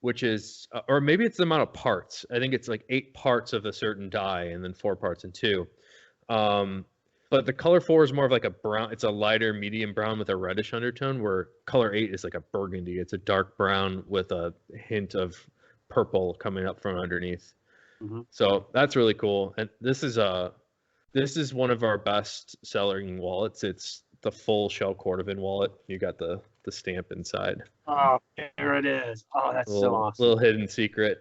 which is, or maybe it's the amount of parts. I think it's like 8 parts of a certain dye and then 4 parts in 2. But the color 4 is more of like a brown. It's a lighter medium brown with a reddish undertone, where color 8 is like a burgundy. It's a dark brown with a hint of purple coming up from underneath. Mm-hmm. So that's really cool. And this is This is one of our best selling wallets. It's the full Shell Cordovan wallet. You got the stamp inside. Oh, there it is. Oh, that's so awesome. Little hidden secret.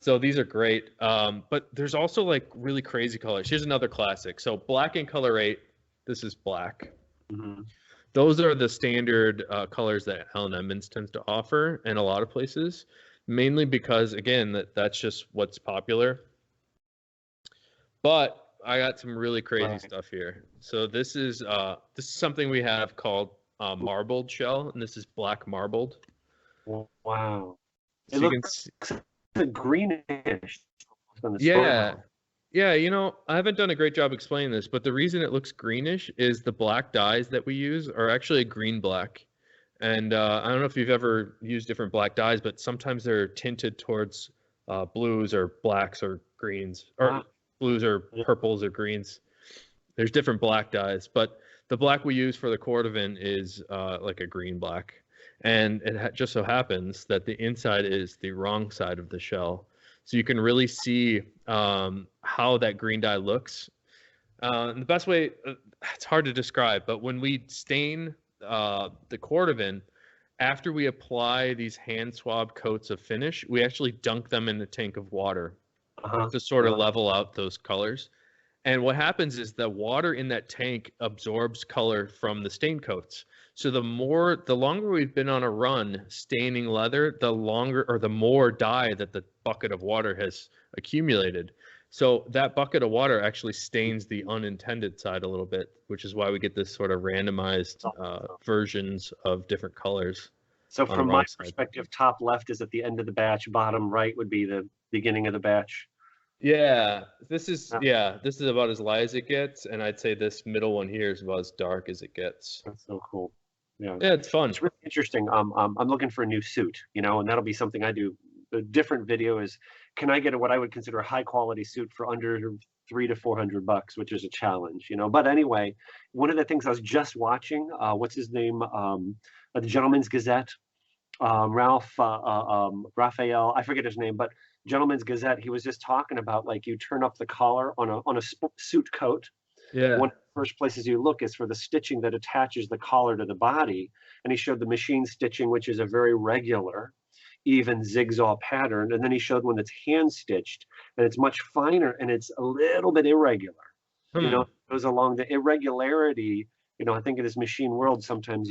So these are great. But there's also like really crazy colors. Here's another classic. So black and color 8. This is black. Mm-hmm. Those are the standard colors that Allen Edmonds tends to offer in a lot of places, mainly because, again, that's just what's popular. But I got some really crazy stuff here. So this is something we have called marbled shell, and this is black marbled. Wow. So it looks greenish. Yeah. Yeah, I haven't done a great job explaining this, but the reason it looks greenish is the black dyes that we use are actually a green black. And I don't know if you've ever used different black dyes, but sometimes they're tinted towards blues or blacks or greens, or blues or purples or greens. There's different black dyes, but the black we use for the Cordovan is like a green black. And it just so happens that the inside is the wrong side of the shell. So you can really see how that green dye looks. The best way, it's hard to describe, but when we stain the Cordovan, after we apply these hand swab coats of finish, we actually dunk them in a tank of water to sort of level out those colors. And what happens is the water in that tank absorbs color from the stain coats. So the longer we've been on a run staining leather, the more dye that the bucket of water has accumulated. So that bucket of water actually stains the unintended side a little bit, which is why we get this sort of randomized versions of different colors. So from my perspective, top left is at the end of the batch, bottom right would be the beginning of the batch. Yeah, this is about as light as it gets, and I'd say this middle one here is about as dark as it gets. That's so cool. Yeah, it's fun. It's really interesting. I'm looking for a new suit, and that'll be something I do. A different video is, can I get what I would consider a high quality suit for under $300 to $400, which is a challenge, But anyway, one of the things I was just watching, what's his name, the Gentleman's Gazette, Raphael, I forget his name, but Gentleman's Gazette, he was just talking about like you turn up the collar on a suit coat. Yeah. One of the first places you look is for the stitching that attaches the collar to the body. And he showed the machine stitching, which is a very regular, even zigzag pattern. And then he showed one that's hand stitched and it's much finer and it's a little bit irregular. It goes along the irregularity. I think in this machine world, sometimes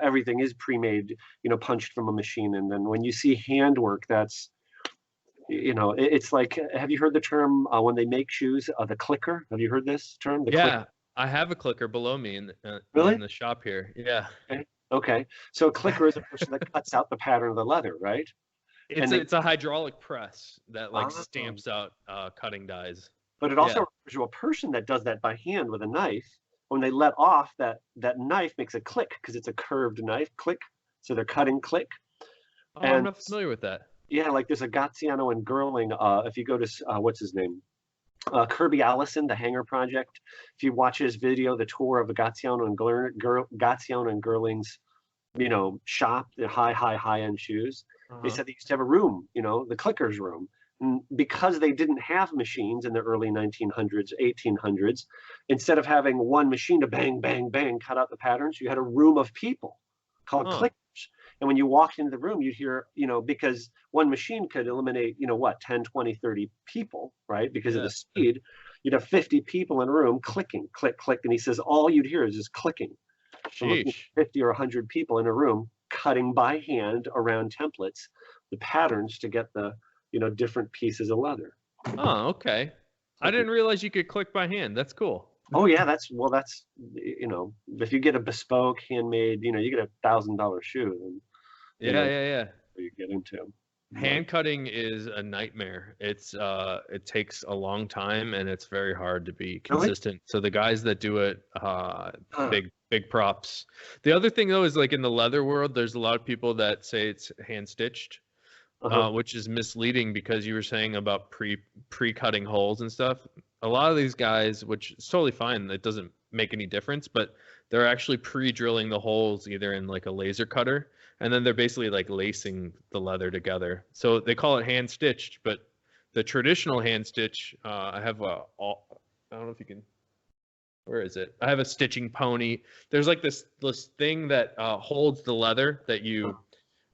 everything is pre-made, punched from a machine. And then when you see handwork, that's, it's like, have you heard the term when they make shoes, the clicker? Have you heard this term? Clicker? I have a clicker below me in the shop here. Yeah. Okay. So a clicker is a person that cuts out the pattern of the leather, right? It's a hydraulic press that stamps out cutting dyes. But it also refers to a person that does that by hand with a knife. When they let off, that knife makes a click because it's a curved knife. Click. So they're cutting click. Oh, I'm not familiar with that. Yeah, like there's a Gaziano and Girling. If you go to what's his name, Kirby Allison, the Hanger Project. If you watch his video, the tour of the Gaziano and Girling's, shop, the high end shoes. They said they used to have a room, the clickers room. And because they didn't have machines in the early 1900s, 1800s, instead of having one machine to bang, bang, bang, cut out the patterns, you had a room of people called clickers. And when you walked into the room, you'd hear, because one machine could eliminate, 10, 20, 30 people, right? Because of the speed, you'd have 50 people in a room clicking, click, click. And he says, all you'd hear is just clicking. 50 or 100 people in a room cutting by hand around templates, the patterns to get the, different pieces of leather. Oh, okay. I didn't realize you could click by hand. That's cool. Oh yeah, that's if you get a bespoke handmade, you get $1,000 shoe. Then, yeah. You get into hand cutting is a nightmare. It takes a long time and it's very hard to be consistent. Really? So the guys that do it, big props. The other thing though is like in the leather world, there's a lot of people that say it's hand stitched. Which is misleading because you were saying about pre-cutting holes and stuff. A lot of these guys, which is totally fine, it doesn't make any difference, but they're actually pre-drilling the holes either in like a laser cutter, and then they're basically like lacing the leather together. So they call it hand stitched, but the traditional hand stitch, I have I don't know if you can, where is it? I have a stitching pony. There's like this thing that holds the leather that you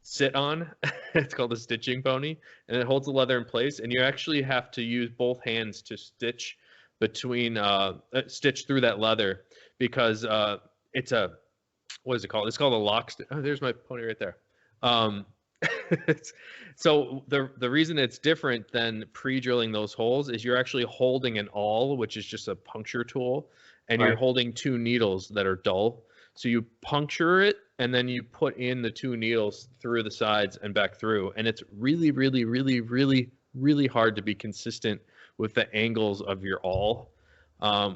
sit on. It's called a stitching pony, and it holds the leather in place, and you actually have to use both hands to stitch between stitch through that leather, because it's a, what is it called? It's called a lock stitch. Oh, there's my pony right there. So the reason it's different than pre-drilling those holes is you're actually holding an awl, which is just a puncture tool, and you're holding two needles that are dull. So you puncture it, and then you put in the two needles through the sides and back through. And it's really, really, really, really, really hard to be consistent with the angles of your awl,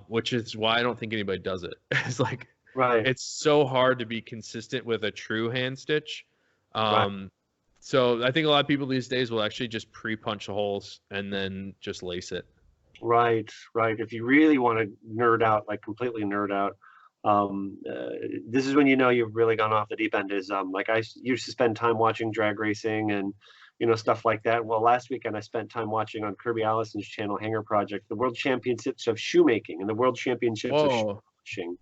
which is why I don't think anybody does it. It's like, it's so hard to be consistent with a true hand stitch. So I think a lot of people these days will actually just pre-punch the holes and then just lace it. Right. If you really want to nerd out, like completely nerd out, this is when you know you've really gone off the deep end. Is like I used to spend time watching drag racing and stuff like that. Well, last weekend I spent time watching on Kirby Allison's channel, Hanger Project, the World Championships of Shoemaking and the World Championships of shoe polishing.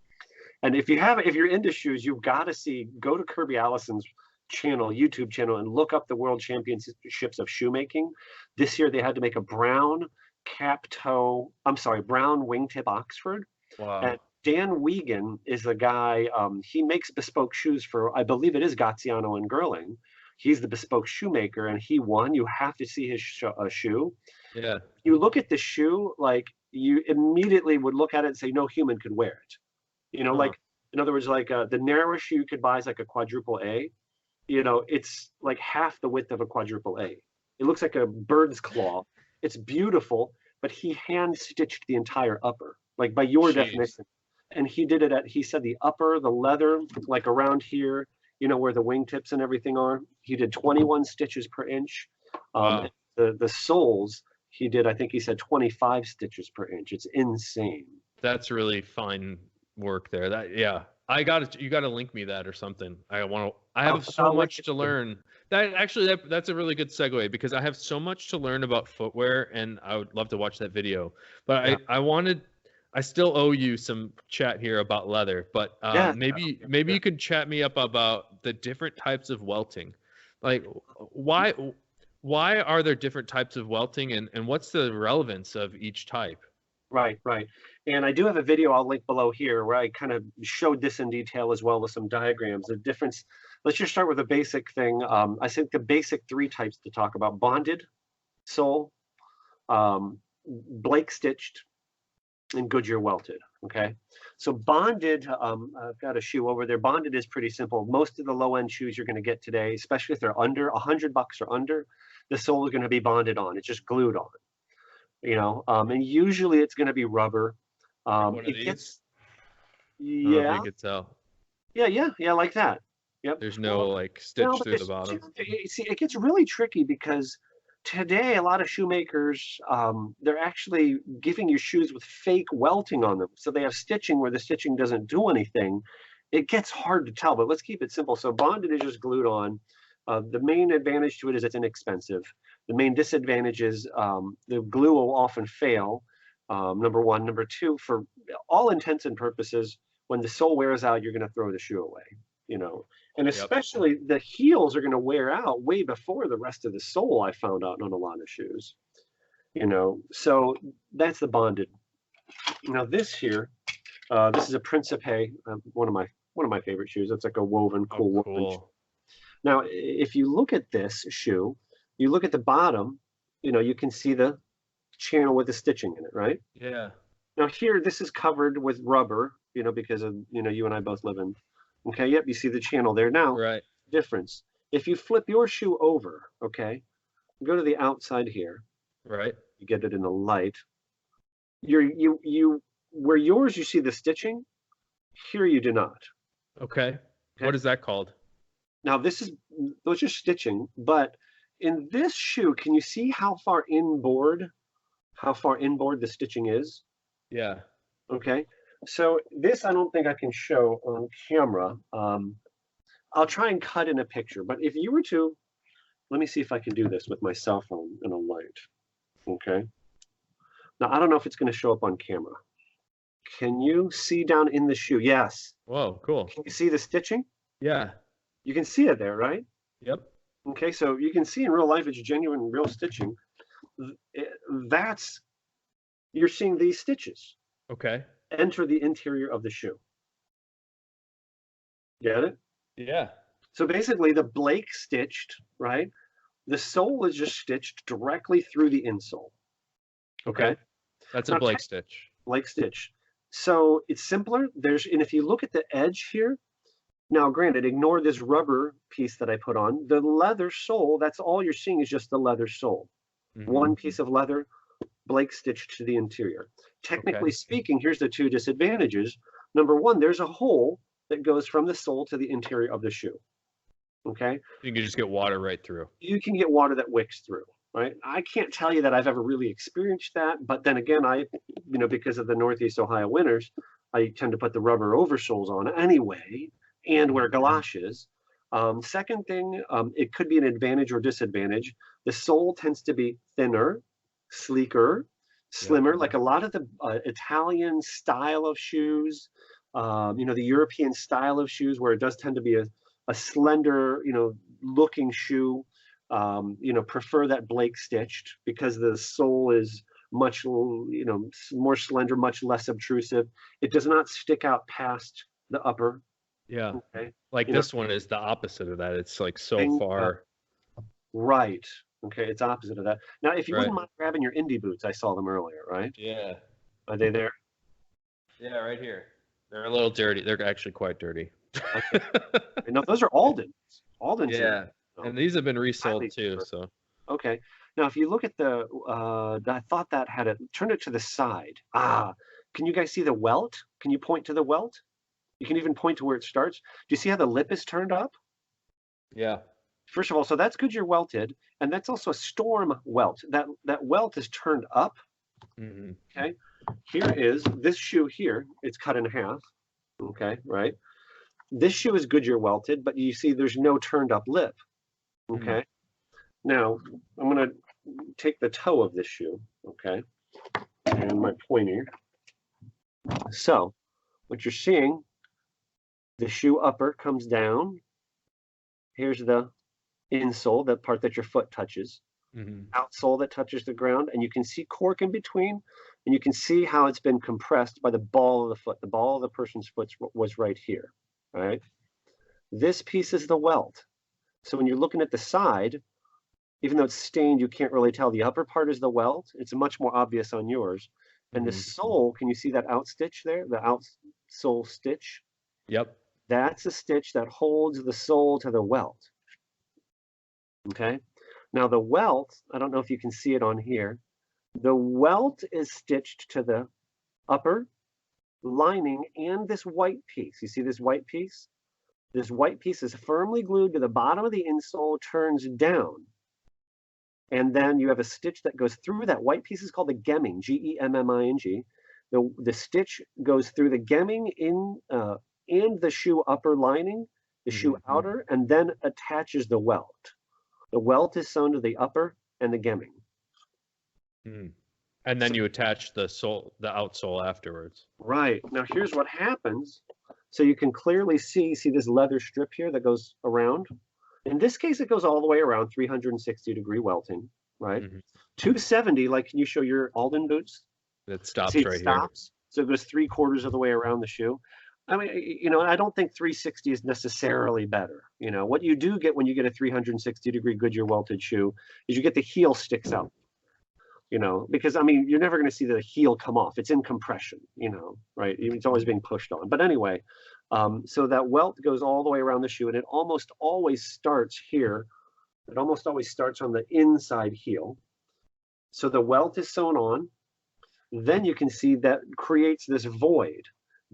And if you're into shoes, you've got to go to Kirby Allison's channel, YouTube channel, and look up the World Championships of Shoemaking. This year they had to make a brown brown wingtip Oxford. Wow. And Dan Wiegand is the guy, he makes bespoke shoes for, I believe it is Graziano and Girling. He's the bespoke shoemaker, and he won. You have to see his shoe. Yeah. You look at the shoe, like you immediately would look at it and say, no human could wear it. Like, in other words, like the narrowest shoe you could buy is like a quadruple A. It's like half the width of a quadruple A. It looks like a bird's claw. It's beautiful, but he hand stitched the entire upper, like by your definition. And he did it he said the upper, the leather, like around here, where the wingtips and everything are. He did 21 stitches per inch. Wow. The soles, I think he said 25 stitches per inch. It's insane. That's really fine work there. You got to link me that or something. I have so much to learn. That's a really good segue, because I have so much to learn about footwear, and I would love to watch that video. But I still owe you some chat here about leather, but maybe you could chat me up about the different types of welting. Like, why are there different types of welting, and what's the relevance of each type? Right. And I do have a video I'll link below here where I kind of showed this in detail as well with some diagrams. The difference, let's just start with a basic thing. I think the basic three types to talk about: bonded sole, Blake stitched, and Goodyear welted. Okay, so bonded, I've got a shoe over there. Bonded is pretty simple. Most of the low end shoes you're going to get today, especially if they're under $100 or under, the sole is going to be bonded on. It's just glued on. And usually it's going to be rubber. One of these? Yeah. You could tell. Yeah, like that. Yep. There's no like stitch through the bottom. See, it gets really tricky because today a lot of shoemakers, they're actually giving you shoes with fake welting on them. So they have stitching where the stitching doesn't do anything. It gets hard to tell, but let's keep it simple. So bonded is just glued on. The main advantage to it is it's inexpensive. The main disadvantage is the glue will often fail, number one. Number two, for all intents and purposes, when the sole wears out, you're going to throw the shoe away, And especially the heels are going to wear out way before the rest of the sole, I found out on a lot of shoes, So that's the bonded. Now this here, this is a Principe, one of my favorite shoes. It's like a woven, cool. Woven shoe. Now, if you look at this shoe, you look at the bottom, you can see the channel with the stitching in it, right? Yeah. Now here, this is covered with rubber, because of, you and I both live in. Okay, yep, you see the channel there. Now, right. Difference. If you flip your shoe over, okay, go to the outside here. Right. You get it in the light. Where yours, you see the stitching. Here you do not. Okay. What is that called? Now those are stitching, but in this shoe, can you see how far inboard the stitching is? Yeah. Okay. So this, I don't think I can show on camera. I'll try and cut in a picture, but if you were to, let me see if I can do this with my cell phone in a light. Okay. Now, I don't know if it's going to show up on camera. Can you see down in the shoe? Yes. Whoa, cool. Can you see the stitching? Yeah. You can see it there, right? Yep. Okay, so you can see in real life it's genuine, real stitching. That's, you're seeing these stitches Okay. enter the interior of the shoe. Get it? Yeah. So basically the Blake stitched, right? The sole is just stitched directly through the insole. Okay. That's Now, a Blake stitch. Blake stitch. So it's simpler. And if you look at the edge here, now granted, ignore this rubber piece that I put on. The leather sole, that's all you're seeing is just the leather sole. One piece of leather, Blake stitched to the interior. Technically speaking, here's the two disadvantages. Number one, there's a hole that goes from the sole to the interior of the shoe. Okay. You can just get water right through. You can get water that wicks through, right? I can't tell you that I've ever really experienced that, but then again, because of the Northeast Ohio winters, I tend to put the rubber oversoles on anyway and wear galoshes. Second thing, it could be an advantage or disadvantage. The sole tends to be thinner, sleeker, slimmer, like a lot of the Italian style of shoes, the European style of shoes where it does tend to be a slender, looking shoe, prefer that Blake stitched because the sole is much, more slender, much less obtrusive. It does not stick out past the upper. Yeah. Okay. Like this one is the opposite of that. It's like so far. Right. Okay. It's opposite of that. Now, if you wouldn't mind grabbing your indie boots, I saw them earlier, right? Yeah. Are they there? Yeah, right here. They're a little dirty. They're actually quite dirty. Okay. No, those are Alden's. Alden's. Yeah. And these have been resold too. So. Okay. Now, if you look at I thought that had it, turn it to the side. Can you guys see the welt? Can you point to the welt? You can even point to where it starts. Do you see how the lip is turned up? Yeah. First of all, so that's Goodyear welted, and that's also a storm welt. That welt is turned up. Okay. Here is this shoe here. It's cut in half. Okay, right. This shoe is Goodyear welted, but you see there's no turned up lip. Okay. Now I'm going to take the toe of this shoe. Okay. And my pointer. So what you're seeing, the shoe upper comes down. Here's the insole, the part that your foot touches. Outsole that touches the ground, and you can see cork in between, and you can see how it's been compressed by the ball of the foot. The ball of the person's foot was right here, right? This piece is the welt. So when you're looking at the side, even though it's stained, you can't really tell. The upper part is the welt. It's much more obvious on yours. And the sole, can you see that out stitch there? The outsole stitch? Yep. That's a stitch that holds the sole to the welt. Okay. Now the welt, I don't know if you can see it on here. The welt is stitched to the upper lining and this white piece. You see this white piece? This white piece is firmly glued to the bottom of the insole, turns down. And then you have a stitch that goes through that white piece is called the gemming, G-E-M-M-I-N-G. The stitch goes through the gemming and the shoe upper lining, the shoe outer, and then attaches the welt. The welt is sewn to the upper and the gemming. And then you attach the outsole afterwards. Right. Now here's what happens. So you can clearly see this leather strip here that goes around. In this case, it goes all the way around 360-degree welting, right? 270, like, can you show your Alden boots? It stops See, right here. So it goes 3/4 of the way around the shoe. I mean, I don't think 360 is necessarily better. What you do get when you get a 360-degree Goodyear welted shoe is you get the heel sticks out. Because you're never going to see the heel come off. It's in compression, right? It's always being pushed on. But anyway, so that welt goes all the way around the shoe, and it almost always starts here. It almost always starts on the inside heel. So the welt is sewn on. Then you can see that creates this void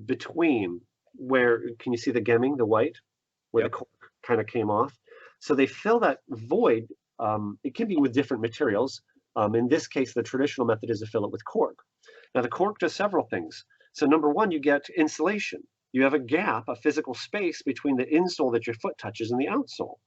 between where, can you see the gemming, the white, where the cork kind of came off? So they fill that void. It can be with different materials. In this case, the traditional method is to fill it with cork. Now, the cork does several things. So number one, you get insulation. You have a gap, a physical space between the insole that your foot touches and the outsole.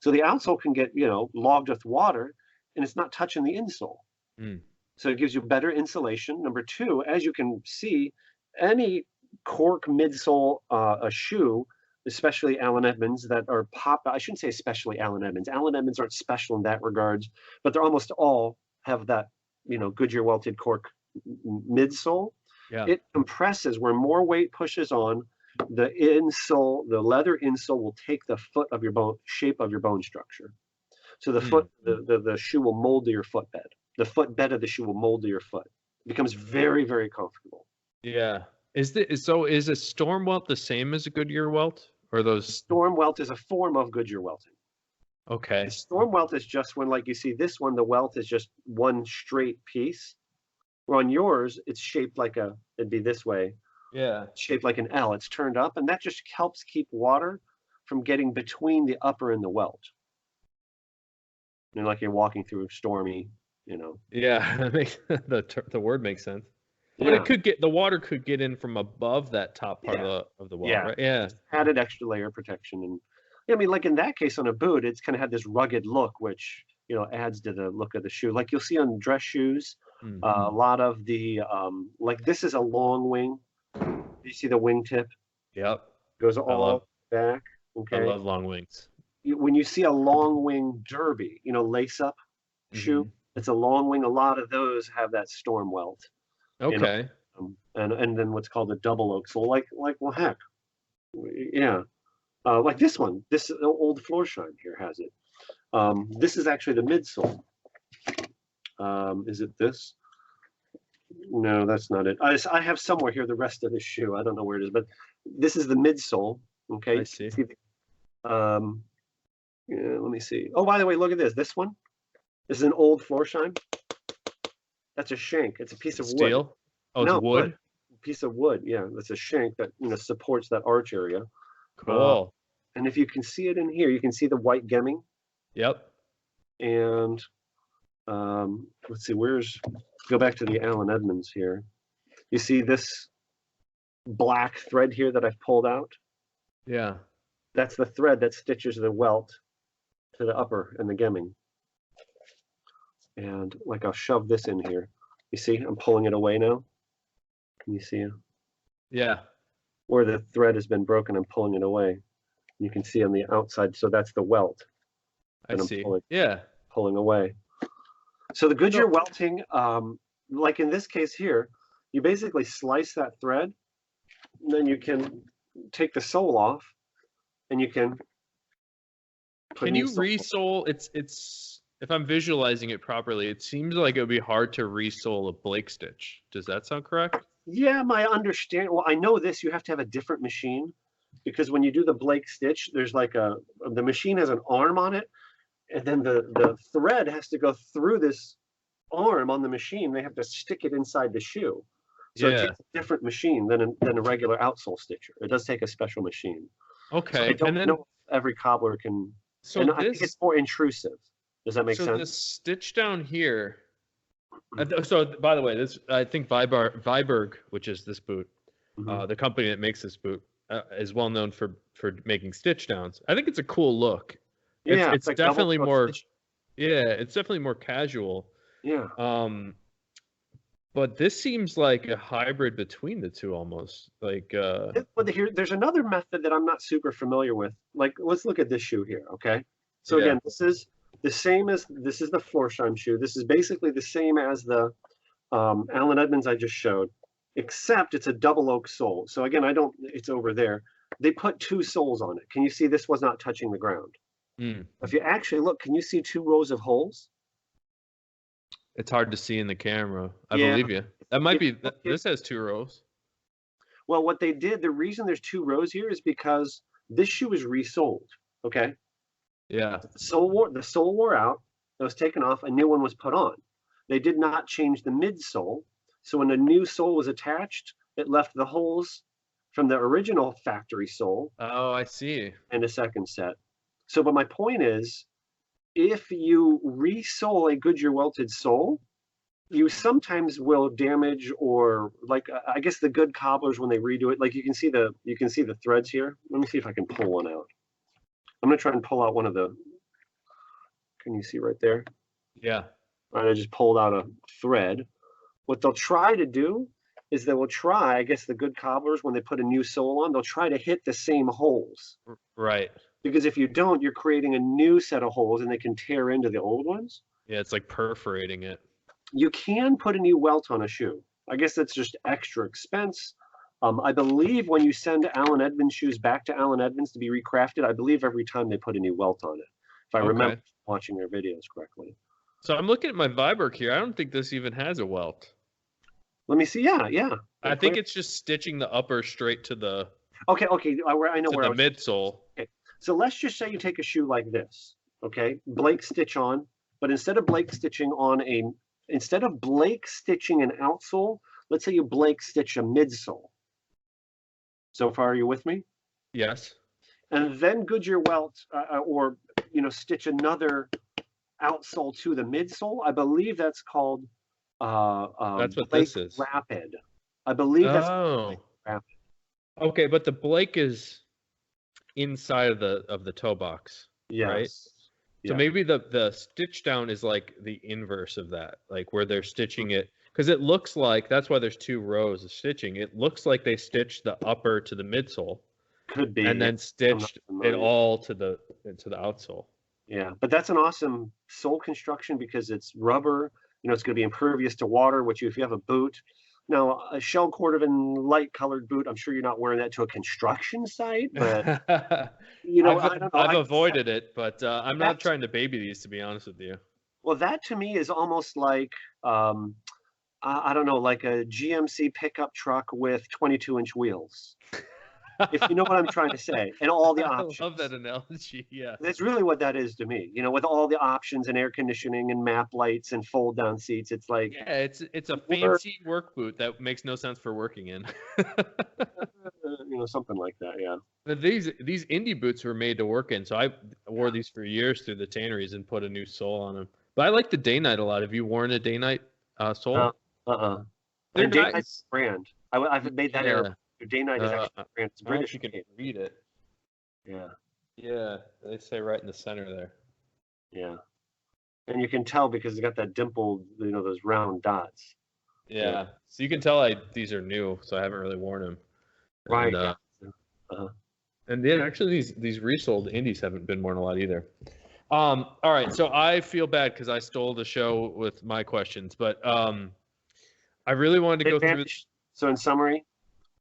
So the outsole can get, logged with water, and it's not touching the insole. Mm. So it gives you better insulation. Number two, as you can see, any cork midsole a shoe, especially Allen Edmonds that are I shouldn't say especially Allen Edmonds. Allen Edmonds aren't special in that regards, but they're almost all have that, Goodyear welted cork midsole. Yeah. It compresses where more weight pushes on. The insole, the leather insole will take the foot of your bone, shape of your bone structure. So the foot, the shoe will mold to your footbed. The footbed of the shoe will mold to your foot. It becomes very, very comfortable. Yeah. Is a storm welt the same as a Goodyear welt, or those? Storm welt is a form of Goodyear welting. Okay. The storm welt is just when, like you see this one, the welt is just one straight piece. Where on yours, it's shaped like it'd be this way. Yeah. Shaped like an L. It's turned up, and that just helps keep water from getting between the upper and the welt. Like you're walking through stormy, Yeah, that makes the word makes sense. But Yeah. the water could get in from above that top part of the wall, Yeah. right? Yeah. Added extra layer of protection. And I mean, like in that case on a boot, it's kind of had this rugged look, which, adds to the look of the shoe. Like you'll see on dress shoes, a lot of the, like this is a long wing. You see the wingtip Yep. goes all back. Okay. I love long wings. When you see a long wing derby, lace up shoe, it's a long wing. A lot of those have that storm welt. Okay. And then what's called a double oak sole, like well, heck, yeah, like this one. This old Florsheim here has it. This is actually the midsole. Is it this? No, that's not it. I have somewhere here the rest of the shoe. I don't know where it is, but this is the midsole. Okay. I see. Yeah, let me see. Oh, by the way, look at this. This one. This is an old Florsheim. That's a shank. It's a piece of steel. Wood. Oh, it's wood. Piece of wood. Yeah, that's a shank that supports that arch area. Cool. And if you can see it in here, you can see the white gemming. Yep. And let's see. Go back to the Allen Edmonds here. You see this black thread here that I've pulled out? Yeah. That's the thread that stitches the welt to the upper and the gemming. And like I'll shove this in here. You see, I'm pulling it away now. Can you see it? Yeah. Where the thread has been broken, I'm pulling it away. You can see on the outside, so that's the welt. I see. Pulling away. So the Goodyear welting, like in this case here, you basically slice that thread, and then you can take the sole off, and you can. Can you resole? It's if I'm visualizing it properly, it seems like it would be hard to resole a Blake stitch. Does that sound correct? Yeah, my understanding. Well, I know this. You have to have a different machine, because when you do the Blake stitch, there's like the machine has an arm on it, and then the thread has to go through this arm on the machine. They have to stick it inside the shoe. So it takes a different machine than a regular outsole stitcher. It does take a special machine. Okay. So I don't know if every cobbler can. So I think it's more intrusive. Does that make sense? So the stitch down here. So by the way, I think Viberg, which is this boot, the company that makes this boot, is well known for making stitch downs. I think it's a cool look. Yeah, it's like definitely more. Stitch. Yeah, it's definitely more casual. Yeah. But this seems like a hybrid between the two, almost like. But there's another method that I'm not super familiar with. Like, let's look at this shoe here. Okay. So again, this is the same as this is the Florsheim shoe. This is basically the same as the Allen Edmonds I just showed, except it's a double oak sole. So again, it's over there. They put two soles on it. Can you see this was not touching the ground? If you actually look, can you see two rows of holes? It's hard to see in the camera. I believe you. That might be. This has two rows. Well, what they did, the reason there's two rows here is because this shoe is resoled. Okay. Yeah. The sole wore out. It was taken off. A new one was put on. They did not change the midsole. So when a new sole was attached, it left the holes from the original factory sole. Oh, I see. And a second set. So, but my point is, if you resole a Goodyear welted sole, you sometimes will damage, or like I guess the good cobblers when they redo it, like you can see the threads here. Let me see if I can pull one out. I'm gonna try and pull out one of the. Can you see right there? Yeah. Right, I just pulled out a thread. What they'll try to do is they will try, I guess the good cobblers, when they put a new sole on, they'll try to hit the same holes. Right. Because if you don't, you're creating a new set of holes and they can tear into the old ones. Yeah, it's like perforating it. You can put a new welt on a shoe. I guess that's just extra expense. I believe when you send Allen Edmonds shoes back to Allen Edmonds to be recrafted, I believe every time they put a new welt on it, if I remember watching their videos correctly. So I'm looking at my Viberg here. I don't think this even has a welt. Let me see. Yeah. I think it's just stitching the upper straight to the okay. I know where the midsole. Okay. So let's just say you take a shoe like this. Okay, Blake stitch on, but instead of Blake stitching an outsole, let's say you Blake stitch a midsole. So far, are you with me? Yes. And then Goodyear welt, or stitch another outsole to the midsole. I believe that's called that's what Blake this is. Rapid. I believe that's Blake Rapid. Okay, but the Blake is inside of the toe box, right? So maybe the stitch down is like the inverse of that, like where they're stitching it, because it looks like that's why there's 2 rows of stitching. It looks like they stitched the upper to the midsole. Could be. And then stitched it all to the outsole. Yeah, but that's an awesome sole construction because it's rubber. It's going to be impervious to water, which if you have a boot. Now, a Shell Cordovan light colored boot, I'm sure you're not wearing that to a construction site, but I don't know. I've avoided it, but I'm not trying to baby these, to be honest with you. Well, that to me is almost like, I don't know, like a GMC pickup truck with 22-inch wheels. If you know what I'm trying to say, and all the options. I love that analogy. Yeah, that's really what that is to me. With all the options and air conditioning and map lights and fold-down seats, it's like it's a fancy work boot that makes no sense for working in. Something like that. Yeah. But these indie boots were made to work in, so I wore these for years through the tanneries and put a new sole on them. But I like the Day Night a lot. Have you worn a Day Night sole? They're Day Night's brand. I've made that error. Day Night is actually brand. It's British. You can read it. Yeah. Yeah, they say right in the center there. Yeah, and you can tell because it's got that dimpled, those round dots. Yeah. So you can tell these are new, so I haven't really worn them. Right. And then actually these resold indies haven't been worn a lot either. All right, so I feel bad because I stole the show with my questions, but I really wanted to go through. So in summary,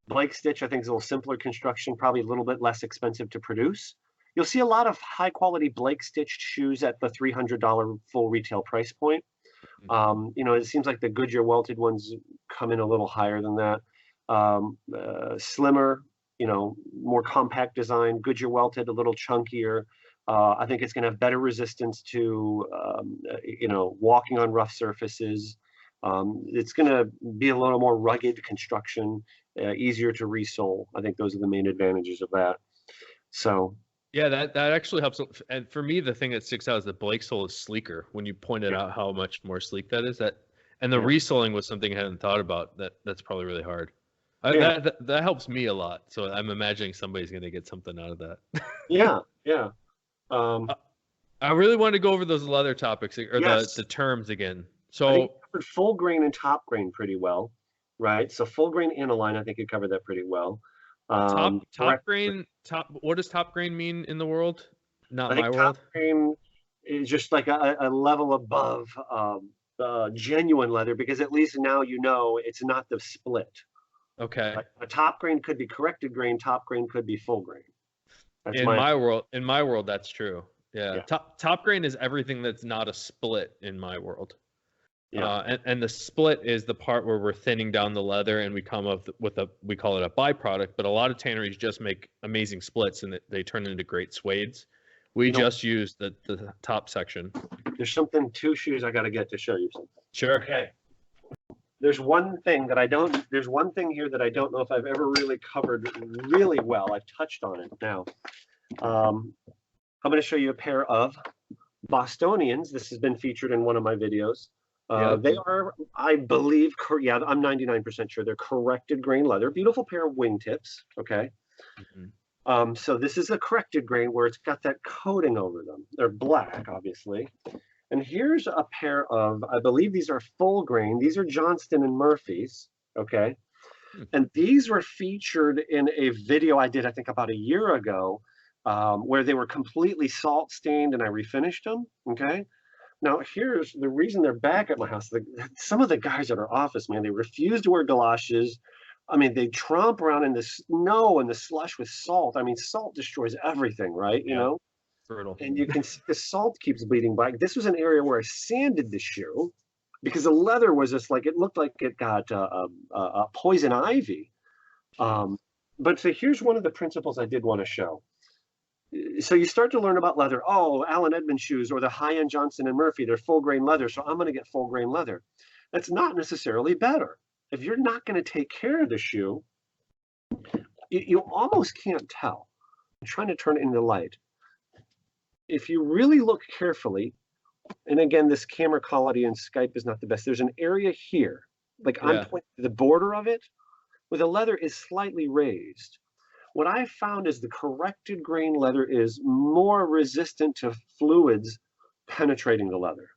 Blake stitch, I think, is a little simpler construction, probably a little bit less expensive to produce. You'll see a lot of high-quality Blake stitched shoes at the $300 full retail price point. It seems like the Goodyear welted ones come in a little higher than that. Slimmer, more compact design. Goodyear welted, a little chunkier. I think it's going to have better resistance to, walking on rough surfaces. It's going to be a little more rugged construction. Easier to resole. I think those are the main advantages of that. So yeah, that actually helps. And for me, the thing that sticks out is the Blake sole is sleeker. When you pointed out how much more sleek that is, and the resoling was something I hadn't thought about. That's probably really hard. That helps me a lot. So I'm imagining somebody's going to get something out of that. Yeah. I really wanted to go over those leather topics or the terms again. So I think you covered full grain and top grain pretty well. Right, so full grain aniline, I think you covered that pretty well. Top grain. What does top grain mean in the world? Not my world. Top grain is just like a level above genuine leather, because at least now it's not the split. Okay. Like a top grain could be corrected grain. Top grain could be full grain. In my world, that's true. Yeah. Top grain is everything that's not a split in my world. Yeah. And the split is the part where we're thinning down the leather and we come up with we call it a byproduct, but a lot of tanneries just make amazing splits and they turn into great suedes. We just use the top section. There's 2 shoes I got to get to show you something. Sure. Okay. There's one thing here that I don't know if I've ever really covered really well. I've touched on it now. I'm going to show you a pair of Bostonians. This has been featured in one of my videos. They are, I believe, I'm 99% sure they're corrected grain leather. Beautiful pair of wingtips. Okay. So this is a corrected grain where it's got that coating over them. They're black, obviously. And here's a pair of, I believe these are full grain. These are Johnston and Murphy's. Okay. Hmm. And these were featured in a video I did, I think, about a year ago, where they were completely salt stained and I refinished them. Okay. Now, here's the reason they're back at my house. Some of the guys at our office, man, they refuse to wear galoshes. I mean, they tromp around in the snow and the slush with salt. I mean, salt destroys everything, right? You Yeah, know, brutal. and you can see the salt keeps bleeding back. This was an area where I sanded the shoe because the leather was just like it looked like it got poison ivy. Jeez. But so here's one of the principles I did want to show. So you start to learn about leather. Oh, Allen Edmonds shoes or the high-end Johnson and Murphy, they're full grain leather, so I'm going to get full grain leather. That's not necessarily better. If you're not going to take care of the shoe, you almost can't tell. I'm trying to turn it into light. If you really look carefully, and again, this camera quality in Skype is not the best. There's an area here, like I'm Yeah. pointing to the border of it, where the leather is slightly raised. What I found is the corrected grain leather is more resistant to fluids penetrating the leather.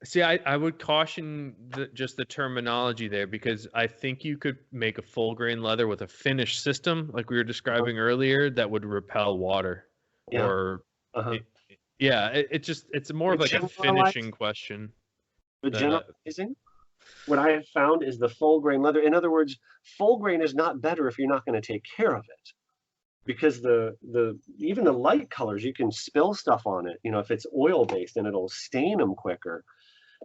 See, I would caution just the terminology there, because I think you could make a full grain leather with a finish system, like we were describing earlier, that would repel water. Yeah. Or, Uh-huh. it's more of like a finishing question. The generalizing, what I have found is the full grain leather. In other words, full grain is not better if you're not going to take care of it. Because even the light colors, you can spill stuff on it, you know, if it's oil based, and it'll stain them quicker.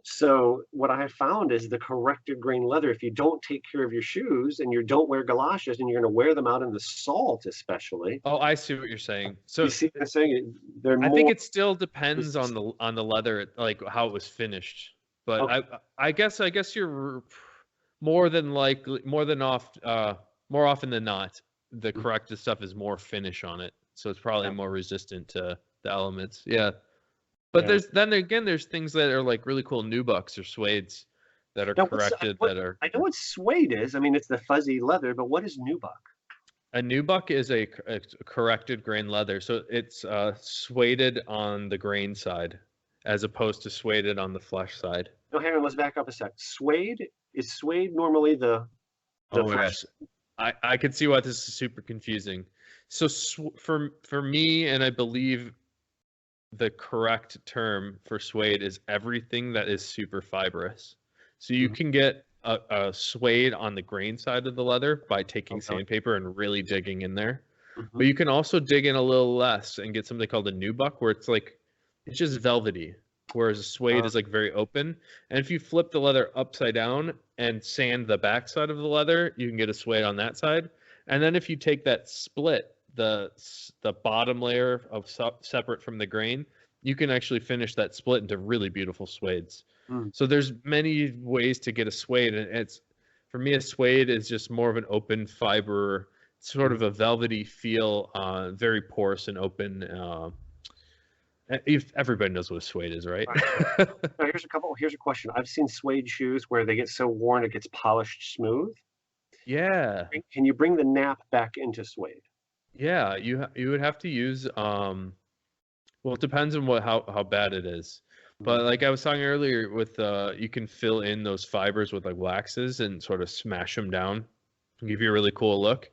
So what I have found is the corrected grain leather, if you don't take care of your shoes and you don't wear galoshes and you're going to wear them out in the salt, especially. Oh, I see what you're saying. So you see what I'm saying? I think it still depends on the leather, like how it was finished. But okay. I guess you're more often than not, the corrected stuff is more finish on it, so it's probably more resistant to the elements. Yeah. But there's things that are like really cool Neubucks or Suedes that are corrected. I know what Suede is. I mean, it's the fuzzy leather, but what is Neubuck? A Neubuck is a corrected grain leather, so it's sueded on the grain side as opposed to sueded on the flesh side. No, hang on, let's back up a sec. Suede is suede normally the yes. I could see why this is super confusing. So for me, and I believe the correct term for suede is everything that is super fibrous. So you can get a suede on the grain side of the leather by taking sandpaper and really digging in there. But you can also dig in a little less and get something called a Neubuck, where it's just velvety, whereas a suede is like very open. And if you flip the leather upside down and sand the back side of the leather, you can get a suede on that side. And then if you take that split, the bottom layer of separate from the grain, you can actually finish that split into really beautiful suedes. So there's many ways to get a suede, and for me, a suede is just more of an open fiber, sort of a velvety feel, very porous and open. Everybody knows what a suede is, right? Now, here's a question. I've seen suede shoes where they get so worn it gets polished smooth. Yeah. Can you bring the nap back into suede? Yeah, you would have to use well, it depends on how bad it is. But like I was talking earlier, with you can fill in those fibers with like waxes and sort of smash them down and give you a really cool look.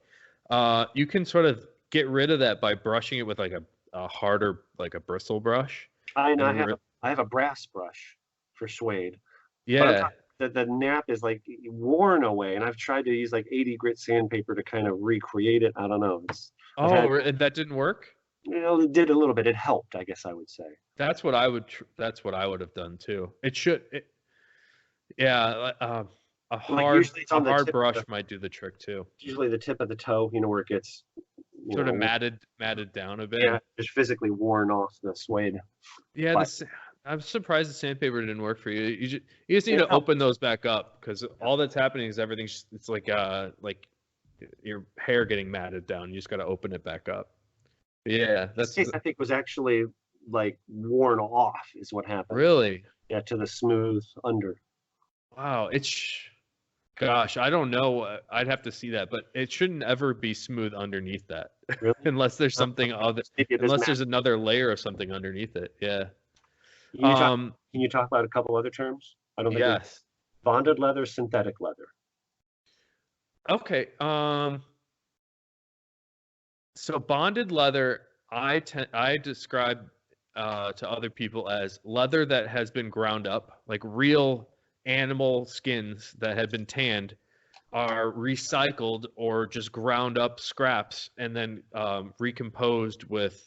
You can sort of get rid of that by brushing it with like a harder, like a bristle brush. I have a brass brush for suede. Yeah. The nap is like worn away, and I've tried to use like 80 grit sandpaper to kind of recreate it. I don't know. And that didn't work? You know, it did a little bit. It helped, I guess I would say. That's what I would have done too. Yeah, a hard brush might do the trick too. Usually the tip of the toe, you know, where it gets sort of matted down a bit. Yeah, just physically worn off the suede. Yeah, I'm surprised the sandpaper didn't work for you. You just need to open those back up, because all that's happening is it's like your hair getting matted down. You just got to open it back up. Yeah, that's I think was actually like worn off is what happened. Really? Yeah, to the smooth under. Wow, gosh, I don't know. I'd have to see that, but it shouldn't ever be smooth underneath that. Really? Unless there's something other, unless there's another layer of something underneath it. Yeah. Can you talk about a couple other terms? I don't think Yes. bonded leather, synthetic leather. Okay. So bonded leather, I describe to other people as leather that has been ground up, like real animal skins that had been tanned, are recycled or just ground up scraps and then recomposed with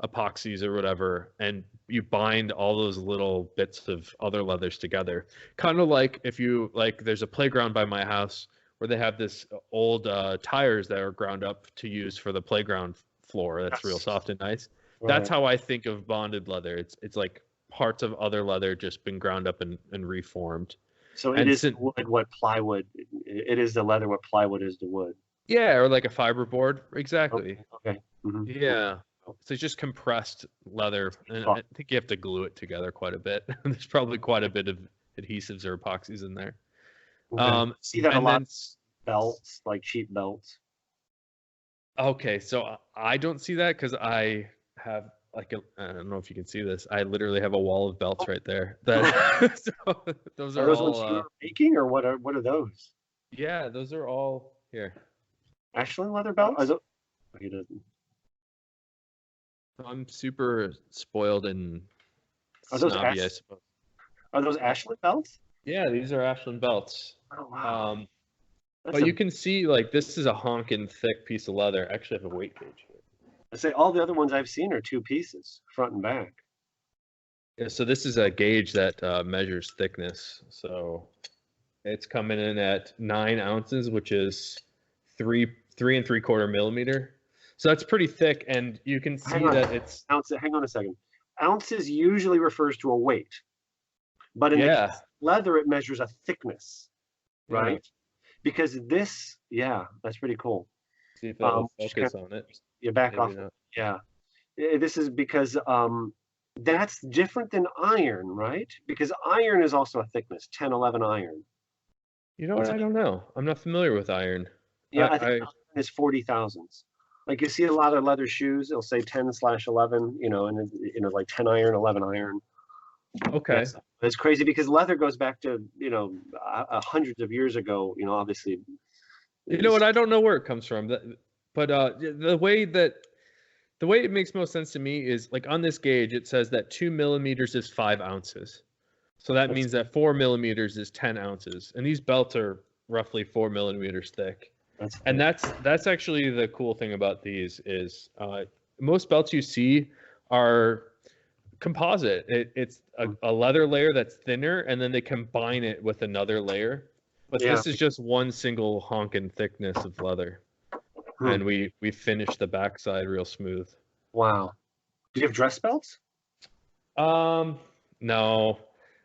epoxies or whatever, and you bind all those little bits of other leathers together. Kind of like if you like, there's a playground by my house where they have this old tires that are ground up to use for the playground floor. That's real soft and nice. Right. That's how I think of bonded leather. It's like parts of other leather just been ground up and reformed. So it is wood what plywood. It is the leather what plywood is the wood. Yeah, or like a fiberboard. Exactly. Okay. Mm-hmm. Yeah. So it's just compressed leather, and I think you have to glue it together quite a bit. There's probably quite a bit of adhesives or epoxies in there. Okay. See that a lot. Belts, like cheap belts. Okay, so I don't see that because I have like I don't know if you can see this. I literally have a wall of belts right there. That so those are those all ones you're making, or what are those? Yeah, those are all here. Ashland leather belts? He doesn't. I'm super spoiled and snobby, I suppose. Are those Ashland belts? Yeah, these are Ashland belts. Oh wow. But you can see, like, this is a honking thick piece of leather. I actually have a weight gauge here. I say all the other ones I've seen are 2 pieces, front and back. Yeah, so this is a gauge that measures thickness. So it's coming in at 9 ounces, which is 3 3/4 millimeter. So that's pretty thick, and you can see that it's hang on a second. Ounces usually refers to a weight, but in the leather it measures a thickness, right? Yeah. Because this, that's pretty cool. See if that'll focus on it. You back off. Not. Yeah, this is because that's different than iron, right? Because iron is also a thickness, 10, 11 iron. You know what? I don't know. I'm not familiar with iron. Yeah, I think iron is 40 thousandths. Like you see a lot of leather shoes, it'll say 10/11, and like 10 iron, 11 iron. Okay. It's crazy because leather goes back to, hundreds of years ago, obviously. You know what? I don't know where it comes from. But the way it makes most sense to me is, like, on this gauge, it says that 2 millimeters is 5 ounces. So that means that 4 millimeters is 10 ounces. And these belts are roughly 4 millimeters thick. That's actually the cool thing about these is most belts you see are composite. It's a leather layer that's thinner, and then they combine it with another layer. But this is just one single honking thickness of leather. And we finish the backside real smooth. Wow. Do you have dress belts? No.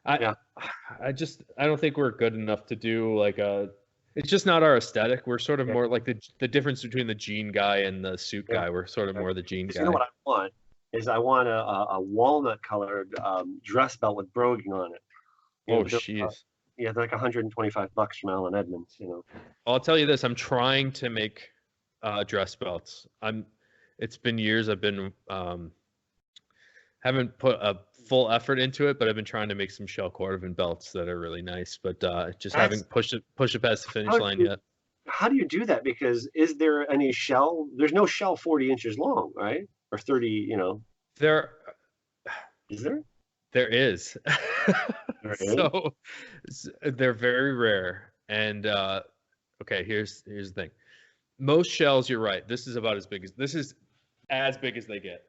I don't think we're good enough to do like it's just not our aesthetic. We're sort of more like the difference between the jean guy and the suit guy. We're sort of more the jean guy. You know what I want is I want a walnut colored dress belt with broguing on it. Jeez. They're like $125 from Allen Edmonds, I'll tell you this, I'm trying to make dress belts. It's been years I've been haven't put a full effort into it, but I've been trying to make some Shell Cordovan belts that are really nice, but just haven't pushed it past the finish line yet. How do you do that? Because is there any shell? There's no shell 40 inches long, right? Or 30, There is there? There is. So they're very rare. And okay, here's the thing. Most shells, you're right. This is as big as they get.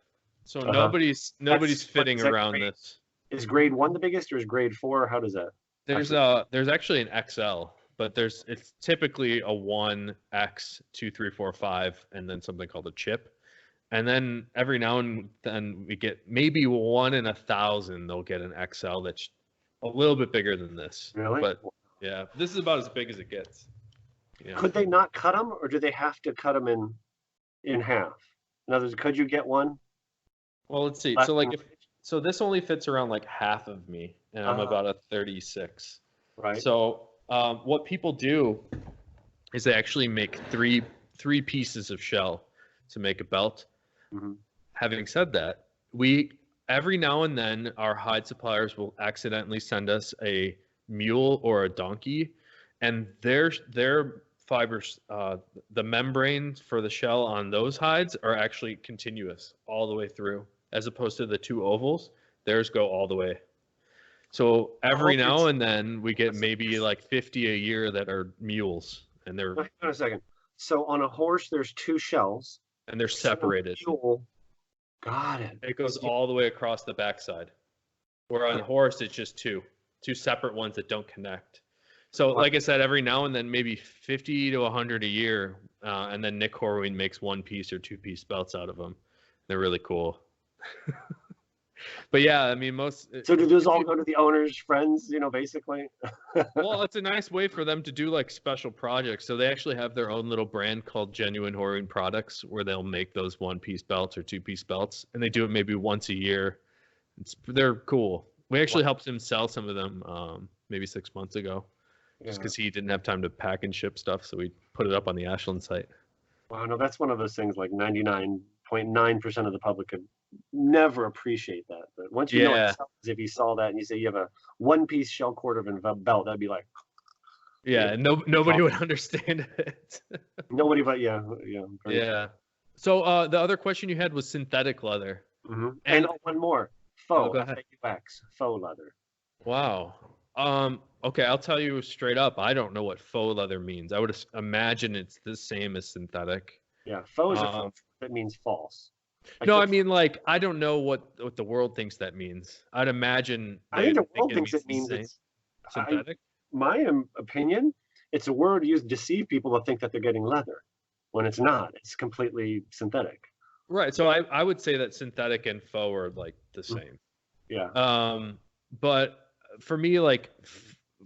So nobody's fitting around this. Is grade 1 the biggest, or is grade 4? How does that? There's actually an XL, but it's typically a 1X, 2, 3, 4, 5, and then something called a chip. And then every now and then we get maybe 1 in 1,000. They'll get an XL that's a little bit bigger than this. Really? But yeah, this is about as big as it gets. Yeah. Could they not cut them, or do they have to cut them in half? In other words, could you get one? Well, let's see. So this only fits around like half of me, and I'm about a 36. Right. So what people do is they actually make three pieces of shell to make a belt. Mm-hmm. Having said that, we every now and then our hide suppliers will accidentally send us a mule or a donkey, and their fibers, the membranes for the shell on those hides are actually continuous all the way through, as opposed to the two ovals. Theirs go all the way. So every now and then we get maybe like 50 a year that are mules, and they're Wait a second. So on a horse, there's two shells. and they're separated. Got it. It goes all the way across the backside. Where on a horse, it's just two separate ones that don't connect. So, like I said, every now and then, maybe 50 to 100 a year, and then Nick Horween makes 1-piece or 2-piece belts out of them. They're really cool. But yeah, I mean, So do those all go to the owner's friends, basically? Well, it's a nice way for them to do like special projects. So they actually have their own little brand called Genuine Horween Products, where they'll make those 1-piece belts or 2-piece belts, and they do it maybe once a year. They're cool. We actually helped him sell some of them maybe 6 months ago, just because he didn't have time to pack and ship stuff. So we put it up on the Ashland site. Wow, no, that's one of those things like 99.9% of the public could never appreciate that. But once you know it, if you saw that and you say you have a 1-piece shell Cordovan belt, that'd be like, yeah, nobody would understand it. Nobody but yeah. So the other question you had was synthetic leather. Mm-hmm. And one more, faux, faux leather. Wow. Okay, I'll tell you straight up. I don't know what faux leather means. I would imagine it's the same as synthetic. Yeah, faux is that means false. No, I mean, like, I don't know what the world thinks that means. I'd imagine. I think the world thinks it means it's synthetic. My opinion, it's a word used to deceive people to think that they're getting leather, when it's not. It's completely synthetic. Right. So I would say that synthetic and faux are like the same. Yeah. But for me, like,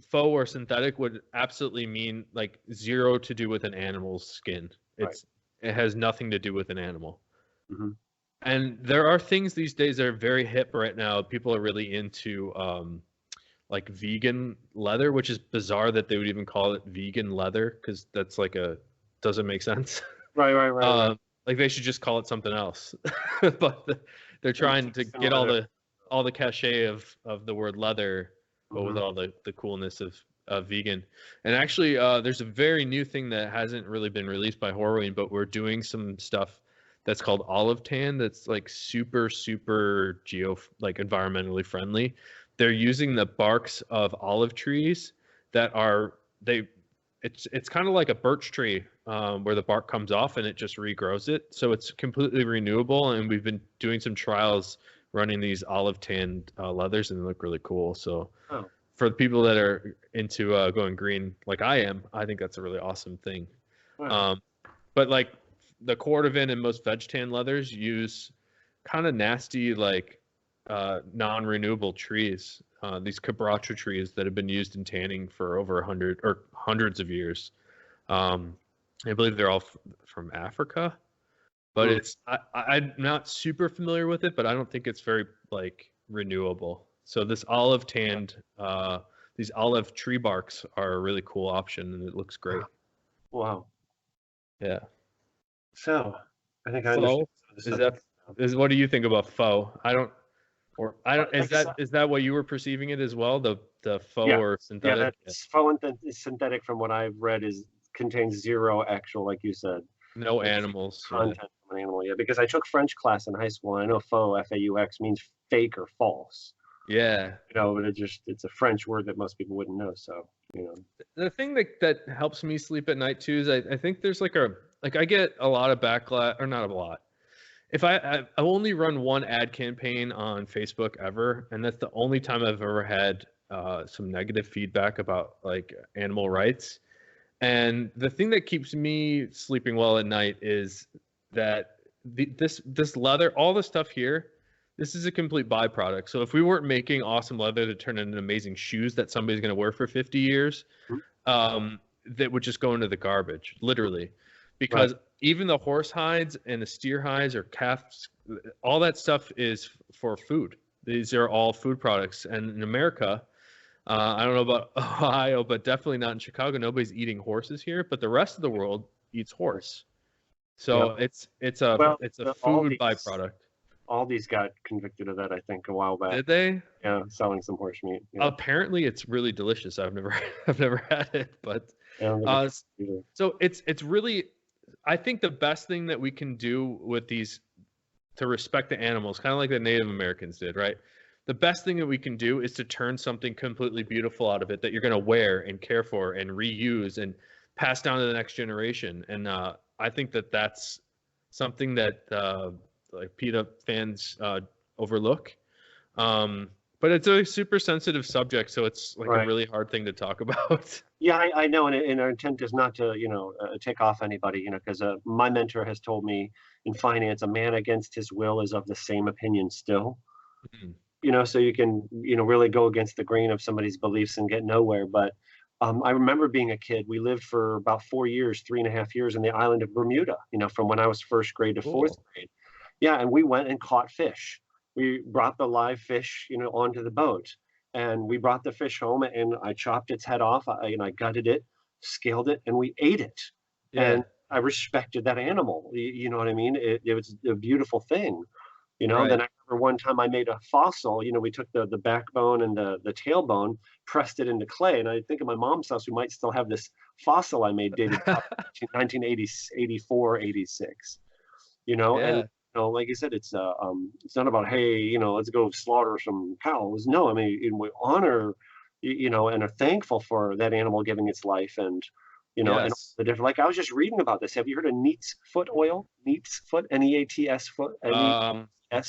faux or synthetic would absolutely mean like zero to do with an animal's skin. It has nothing to do with an animal. Mm-hmm. And there are things these days that are very hip right now. People are really into like vegan leather, which is bizarre that they would even call it vegan leather, because that's like doesn't make sense. Right. Like they should just call it something else. But they're trying to get all the cachet of the word leather, but with all the coolness of vegan. And actually, there's a very new thing that hasn't really been released by Horween, but we're doing some stuff that's called olive tan. That's like super environmentally friendly. They're using the barks of olive trees that are it's kind of like a birch tree where the bark comes off and it just regrows it. So it's completely renewable. And we've been doing some trials running these olive tan leathers, and they look really cool. So for the people that are into going green like I am, I think that's a really awesome thing. But like the Cordovan and most veg tan leathers use kind of nasty, like non-renewable trees, these quebracho trees that have been used in tanning for over 100 or hundreds of years. I believe they're all from Africa, but I'm not super familiar with it, but I don't think it's very like renewable. So this olive tanned, these olive tree barks are a really cool option, and it looks great. Wow. Yeah. So I think what do you think about faux? Is that what you were perceiving it as well? The faux or synthetic? Yeah, that's faux and synthetic, from what I've read, contains zero actual, like you said. No animals. Content from an animal, because I took French class in high school, and I know faux, F-A-U-X, means fake or false. Yeah. But it's a French word that most people wouldn't know. So, The thing that helps me sleep at night too is I think there's I get a lot of backlash, or not a lot. If I only run one ad campaign on Facebook ever, and that's the only time I've ever had some negative feedback about like animal rights. And the thing that keeps me sleeping well at night is that this leather, all the stuff here, this is a complete byproduct. So if we weren't making awesome leather to turn into amazing shoes that somebody's going to wear for 50 years, that would just go into the garbage, literally. Because even the horse hides and the steer hides or calves, all that stuff is for food. These are all food products. And in America, I don't know about Ohio, but definitely not in Chicago, nobody's eating horses here, but the rest of the world eats horse. So it's a food byproduct. Aldi's got convicted of that, I think, a while back. Did they? Yeah, selling some horse meat. Yeah. Apparently, it's really delicious. I've never I've never had it, but Yeah, so it's really, I think the best thing that we can do with these to respect the animals, kind of like the Native Americans did, right? The best thing that we can do is to turn something completely beautiful out of it that you're going to wear and care for and reuse and pass down to the next generation. And I think that that's something that like PETA fans overlook. But it's a super sensitive subject, so it's like a really hard thing to talk about. Yeah, I know, and our intent is not to, take off anybody, because my mentor has told me in finance, a man against his will is of the same opinion still. Mhm. So you can, really go against the grain of somebody's beliefs and get nowhere. But I remember being a kid. We lived for about 4 years, 3.5 years in the island of Bermuda, from when I was first grade to fourth grade. Yeah, and we went and caught fish. We brought the live fish, onto the boat, and we brought the fish home, and I chopped its head off. I gutted it, scaled it, and we ate it. Yeah. And I respected that animal. You know what I mean? It was a beautiful thing. Then I remember one time I made a fossil. We took the backbone and the tailbone, pressed it into clay. And I think at my mom's house, we might still have this fossil I made dated 1984, 86. And like I said, it's not about, hey, let's go slaughter some cows. No, I mean, we honor, and are thankful for that animal giving its life, and and the different. Like I was just reading about this. Have you heard of Neat's foot oil? Neat's foot, Neats foot. A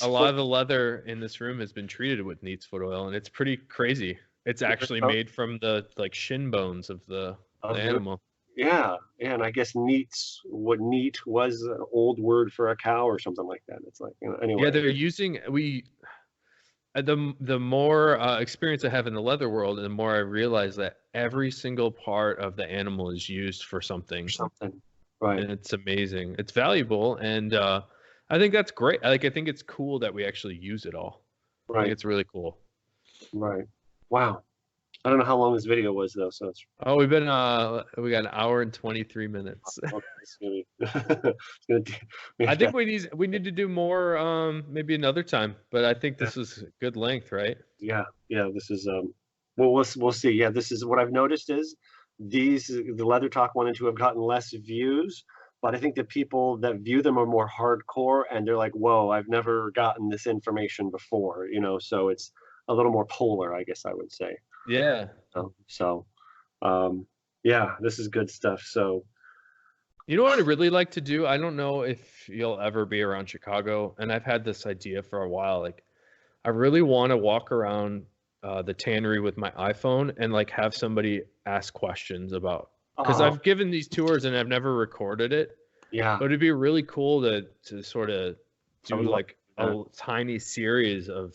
lot of the leather in this room has been treated with Neat's foot oil, and it's pretty crazy. It's actually made from the shin bones of the animal. Yeah, and I guess neat was an old word for a cow or something like that. It's like, anyway. Yeah, they're using the more experience I have in the leather world, the more I realize that every single part of the animal is used for something. Right? And it's amazing. It's valuable, and I think that's great. I think it's cool that we actually use it all. Right. I think it's really cool. Right. Wow. I don't know how long this video was though, so it's. Oh, we got an hour and 23 minutes. I think we need to do more maybe another time, but I think this is good length, right? Yeah. This is well, we'll see. Yeah, this is what I've noticed is the Leather Talk 1 and 2 have gotten less views. But I think the people that view them are more hardcore, and they're like, whoa, I've never gotten this information before, so it's a little more polar, I guess I would say. Yeah. Yeah, this is good stuff. So, you know what I'd really like to do? I don't know if you'll ever be around Chicago, and I've had this idea for a while. Like, I really want to walk around the tannery with my iPhone and like have somebody ask questions about. Because I've given these tours and I've never recorded it. Yeah. But it'd be really cool to sort of do like a tiny series of,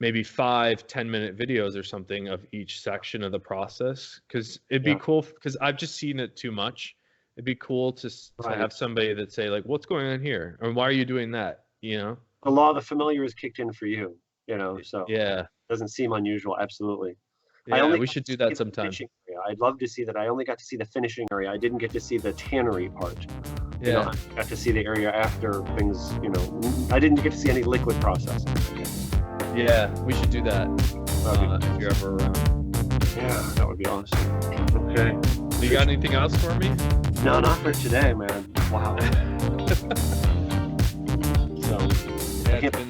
maybe 5-10 minute videos or something of each section of the process. Because it'd be cool, because I've just seen it too much. It'd be cool to have somebody that say like, what's going on here? Or why are you doing that? The law of the familiar is kicked in for you, so yeah, it doesn't seem unusual. Absolutely. Yeah, we should do that sometime. I'd love to see that. I only got to see the finishing area. I didn't get to see the tannery part. Yeah. I got to see the area after things, I didn't get to see any liquid processing. Yeah, we should do that if you're ever around. Yeah, that would be awesome. Okay. Do you got anything else for me? No, not for today, man. Wow. So, yeah, it's been